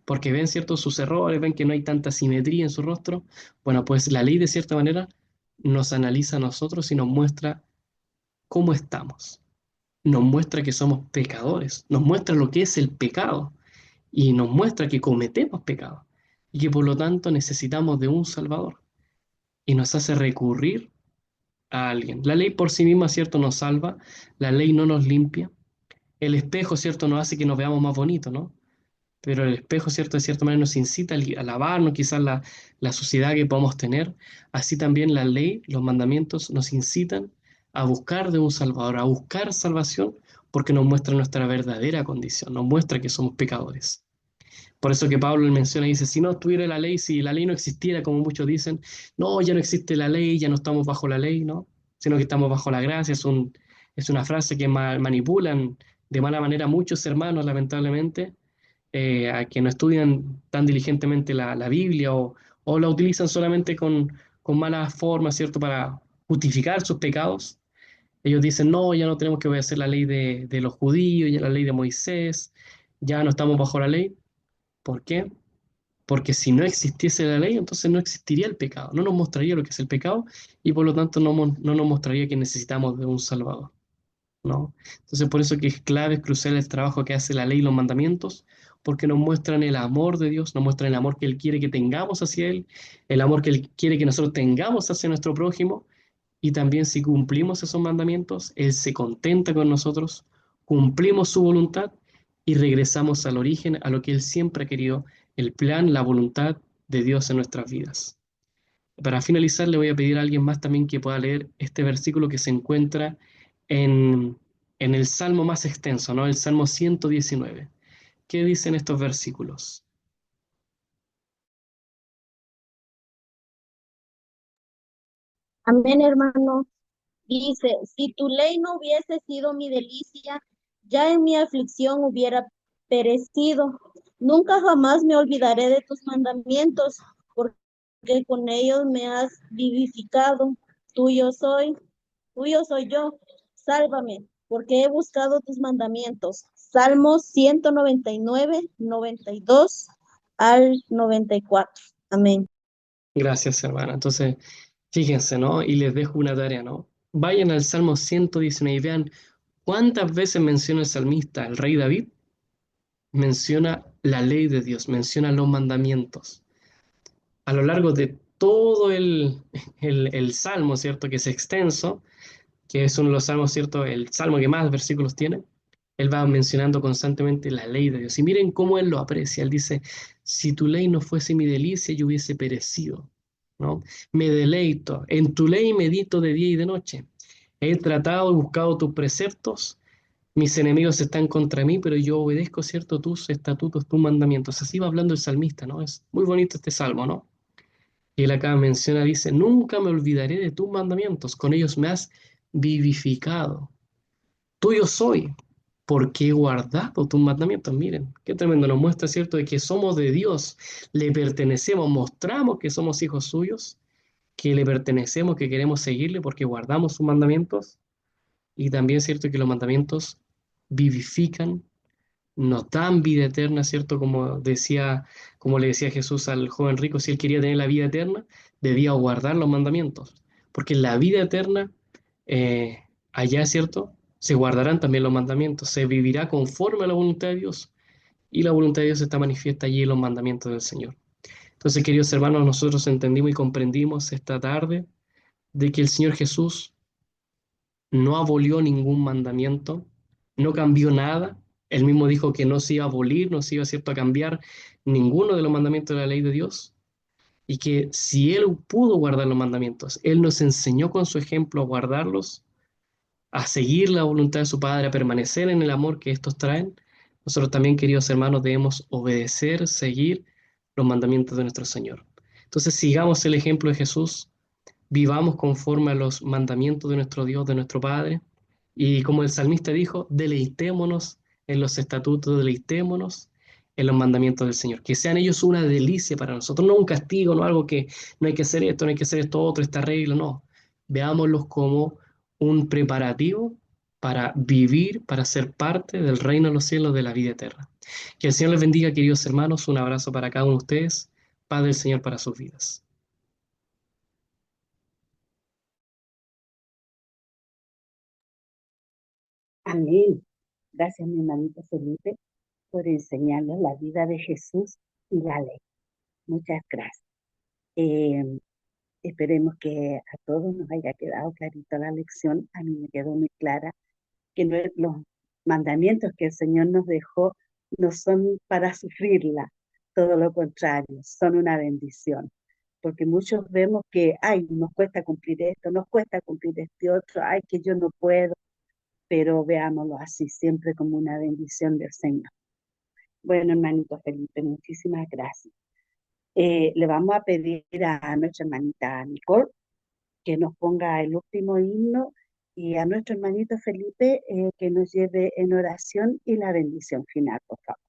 porque ven, ¿cierto?, sus errores, ven que no hay tanta simetría en su rostro. Bueno, pues la ley de cierta manera nos analiza a nosotros y nos muestra cómo estamos. Nos muestra que somos pecadores, nos muestra lo que es el pecado y nos muestra que cometemos pecados y que por lo tanto necesitamos de un Salvador y nos hace recurrir a alguien. La ley por sí misma, ¿cierto?, nos salva, la ley no nos limpia, el espejo, ¿cierto?, nos hace que nos veamos más bonitos, ¿no? Pero el espejo, ¿cierto?, de cierta manera nos incita a lavarnos, quizás la suciedad que podamos tener. Así también la ley, los mandamientos nos incitan a buscar de un Salvador, a buscar salvación, porque nos muestra nuestra verdadera condición, nos muestra que somos pecadores. Por eso que Pablo menciona y dice, si no estuviera la ley, si la ley no existiera, como muchos dicen, no, ya no existe la ley, ya no estamos bajo la ley, ¿no? Sino que estamos bajo la gracia. Es una frase que manipulan de mala manera muchos hermanos, lamentablemente, a que no estudian tan diligentemente la Biblia o la utilizan solamente con malas formas, ¿cierto? Para justificar sus pecados. Ellos dicen, no, ya no tenemos que obedecer la ley de los judíos, ya la ley de Moisés, ya no estamos bajo la ley. ¿Por qué? Porque si no existiese la ley, entonces no existiría el pecado, no nos mostraría lo que es el pecado y por lo tanto no nos mostraría que necesitamos de un Salvador, ¿no? Entonces por eso que es clave, es crucial el trabajo que hace la ley y los mandamientos, porque nos muestran el amor de Dios, nos muestran el amor que Él quiere que tengamos hacia Él, el amor que Él quiere que nosotros tengamos hacia nuestro prójimo, y también si cumplimos esos mandamientos, Él se contenta con nosotros, cumplimos su voluntad y regresamos al origen, a lo que Él siempre ha querido, el plan, la voluntad de Dios en nuestras vidas. Para finalizar, le voy a pedir a alguien más también que pueda leer este versículo que se encuentra en, en el salmo más extenso, ¿no? El Salmo 119. ¿Qué dicen estos versículos? Amén, hermano. Dice, si tu ley no hubiese sido mi delicia, ya en mi aflicción hubiera perecido. Nunca jamás me olvidaré de tus mandamientos, porque con ellos me has vivificado. Tuyo soy, tuyo soy yo. Sálvame, porque he buscado tus mandamientos. Salmos 199, 92 al 94. Amén. Gracias, hermana. Entonces, fíjense, ¿no? Y les dejo una tarea, ¿no? Vayan al Salmo 119 y vean cuántas veces menciona el salmista, el rey David, menciona la ley de Dios, menciona los mandamientos. A lo largo de todo el salmo, ¿cierto? Que es extenso, que es uno de los salmos, ¿cierto? El salmo que más versículos tiene. Él va mencionando constantemente la ley de Dios. Y miren cómo él lo aprecia. Él dice, si tu ley no fuese mi delicia, yo hubiese perecido, ¿no? Me deleito, en tu ley medito de día y de noche. He tratado y buscado tus preceptos. Mis enemigos están contra mí, pero yo obedezco, ¿cierto? Tus estatutos, tus mandamientos. Así va hablando el salmista, ¿no? Es muy bonito este salmo, ¿no? Y él acá menciona, dice, nunca me olvidaré de tus mandamientos, con ellos me has vivificado. Tuyo soy, porque he guardado tus mandamientos. Miren, qué tremendo, nos muestra, ¿cierto?, de que somos de Dios, le pertenecemos, mostramos que somos hijos suyos, que le pertenecemos, que queremos seguirle porque guardamos sus mandamientos, y también, ¿cierto?, que los mandamientos vivifican, nos dan vida eterna, ¿cierto? Como le decía Jesús al joven rico, si él quería tener la vida eterna, debía guardar los mandamientos, porque en la vida eterna, allá, ¿cierto? Se guardarán también los mandamientos, se vivirá conforme a la voluntad de Dios, y la voluntad de Dios está manifiesta allí en los mandamientos del Señor. Entonces, queridos hermanos, nosotros entendimos y comprendimos esta tarde de que el Señor Jesús no abolió ningún mandamiento, no cambió nada. Él mismo dijo que no se iba a abolir, no se iba, ¿cierto?, a cambiar ninguno de los mandamientos de la ley de Dios, y que si Él pudo guardar los mandamientos, Él nos enseñó con su ejemplo a guardarlos, a seguir la voluntad de su Padre, a permanecer en el amor que estos traen. Nosotros también, queridos hermanos, debemos obedecer, seguir los mandamientos de nuestro Señor. Entonces, sigamos el ejemplo de Jesús, vivamos conforme a los mandamientos de nuestro Dios, de nuestro Padre, y como el salmista dijo, deleitémonos en los estatutos, deleitémonos en los mandamientos del Señor, que sean ellos una delicia para nosotros, no un castigo, no algo que no hay que hacer esto, no hay que hacer esto otro, esta regla, no. Veámoslos como un preparativo para vivir, para ser parte del reino de los cielos, de la vida eterna. Que el Señor les bendiga, queridos hermanos, un abrazo para cada uno de ustedes, paz del Señor para sus vidas. Amén. Gracias, mi hermanito Felipe, por enseñarnos la vida de Jesús y la ley. Muchas gracias. Eh, Esperemos que a todos nos haya quedado clarita la lección. A mí me quedó muy clara que los mandamientos que el Señor nos dejó no son para sufrirla, todo lo contrario, son una bendición. Porque muchos vemos que, ay, nos cuesta cumplir esto, nos cuesta cumplir este otro, ay, que yo no puedo, pero veámoslo así, siempre como una bendición del Señor. Bueno, hermanito Felipe, muchísimas gracias. Le vamos a pedir a nuestra hermanita Nicole que nos ponga el último himno y a nuestro hermanito Felipe que nos lleve en oración y la bendición final, por favor.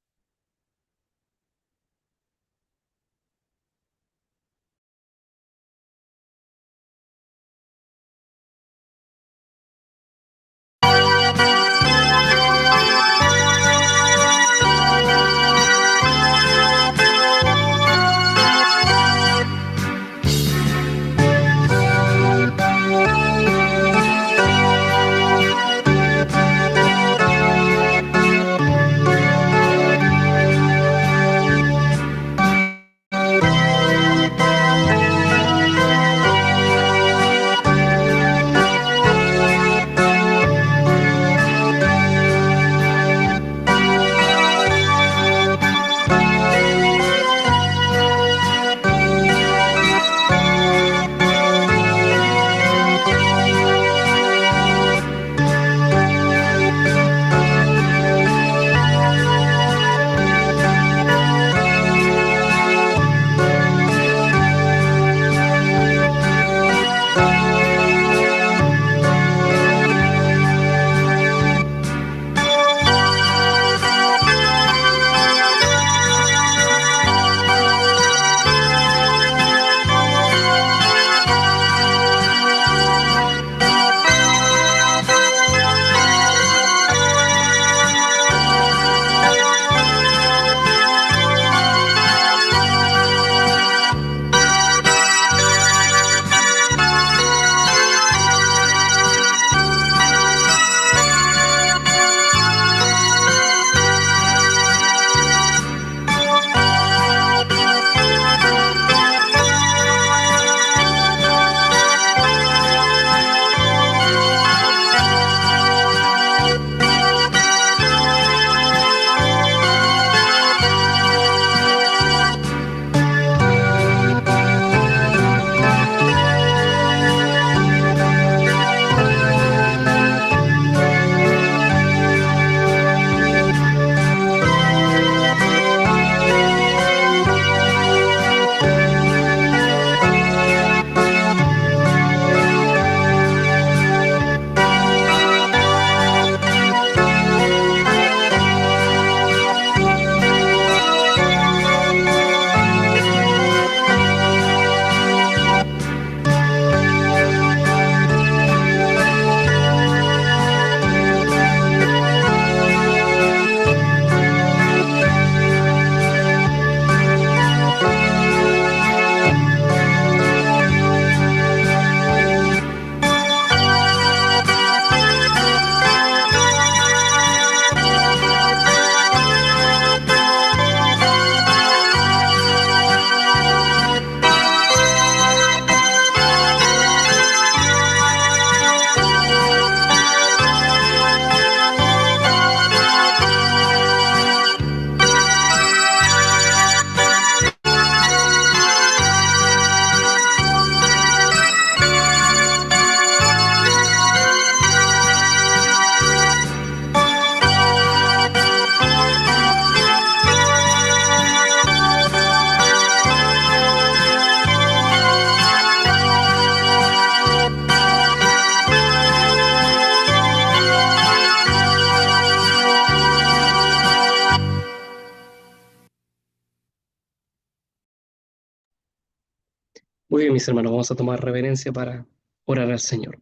Muy bien, mis hermanos, vamos a tomar reverencia para orar al Señor.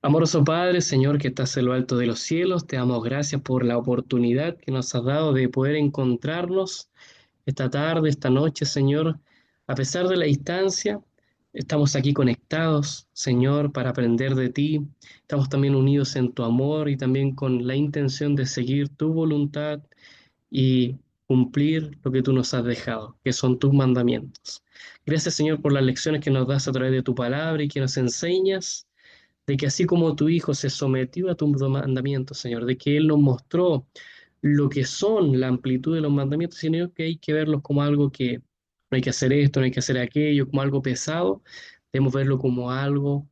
Amoroso Padre, Señor, que estás en lo alto de los cielos, te damos gracias por la oportunidad que nos has dado de poder encontrarnos esta tarde, esta noche, Señor. A pesar de la distancia, estamos aquí conectados, Señor, para aprender de ti. Estamos también unidos en tu amor y también con la intención de seguir tu voluntad y cumplir lo que tú nos has dejado, que son tus mandamientos. Gracias, Señor, por las lecciones que nos das a través de tu palabra y que nos enseñas de que así como tu Hijo se sometió a tus mandamientos, Señor, de que Él nos mostró lo que son la amplitud de los mandamientos, sino que hay que verlos como algo que no hay que hacer esto, no hay que hacer aquello, como algo pesado, debemos verlo como algo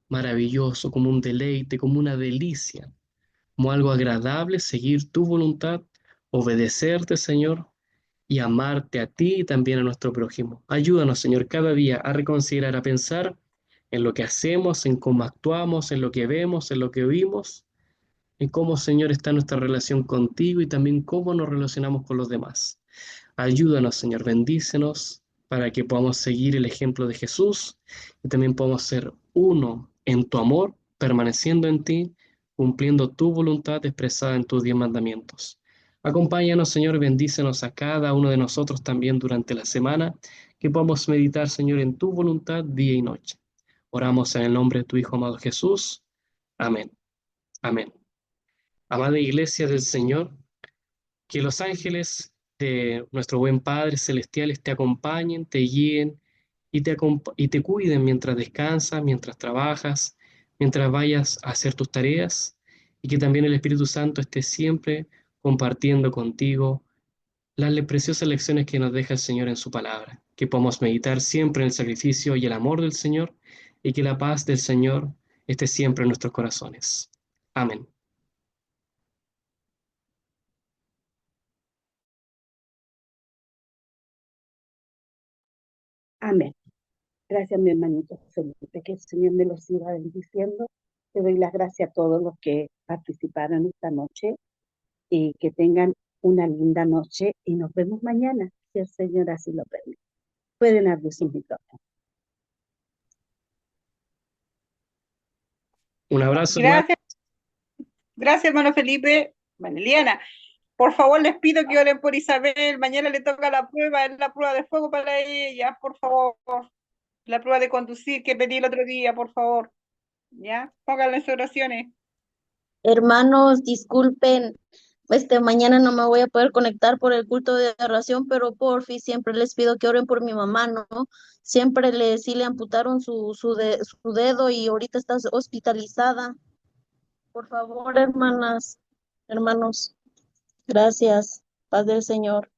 maravilloso, como un deleite, como una delicia, como algo agradable, seguir tu voluntad, obedecerte, Señor, y amarte a ti y también a nuestro prójimo. Ayúdanos, Señor, cada día a reconsiderar, a pensar en lo que hacemos, en cómo actuamos, en lo que vemos, en lo que oímos, en cómo, Señor, está nuestra relación contigo y también cómo nos relacionamos con los demás. Ayúdanos, Señor, bendícenos para que podamos seguir el ejemplo de Jesús y también podamos ser uno en tu amor, permaneciendo en ti, cumpliendo tu voluntad expresada en tus 10 mandamientos. Acompáñanos, Señor, bendícenos a cada uno de nosotros también durante la semana, que podamos meditar, Señor, en tu voluntad día y noche. Oramos en el nombre de tu Hijo amado Jesús. Amén. Amén. Amada Iglesia del Señor, que los ángeles de nuestro buen Padre Celestiales te acompañen, te guíen y te cuiden mientras descansas, mientras trabajas, mientras vayas a hacer tus tareas, y que también el Espíritu Santo esté siempre compartiendo contigo las preciosas lecciones que nos deja el Señor en su palabra, que podamos meditar siempre en el sacrificio y el amor del Señor, y que la paz del Señor esté siempre en nuestros corazones. Amén. Amén. Gracias, mi hermanito Felipe, que el Señor me lo siga bendiciendo. Te doy las gracias a todos los que participaron esta noche y que tengan una linda noche y nos vemos mañana, si el Señor así lo permite. Pueden abrir sus micrófonos. Un abrazo, hermano. Gracias, hermano Felipe. Bueno, Eliana, por favor les pido que oren por Isabel. Mañana le toca la prueba, es la prueba de fuego para ella, por favor. La prueba de conducir que pedí el otro día, por favor. ¿Ya? Pónganle en sus oraciones. Hermanos, disculpen, mañana no me voy a poder conectar por el culto de oración, pero porfi, siempre les pido que oren por mi mamá, ¿no? Siempre sí le amputaron su dedo y ahorita está hospitalizada. Por favor, hermanas, hermanos, gracias. Paz del Señor.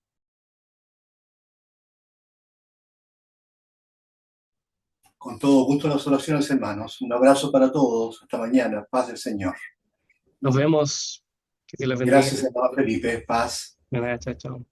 Con todo gusto las oraciones, hermanos. Un abrazo para todos. Hasta mañana. Paz del Señor. Nos vemos. Que Dios les bendiga. Gracias, hermano Felipe. Paz. Chao, chao.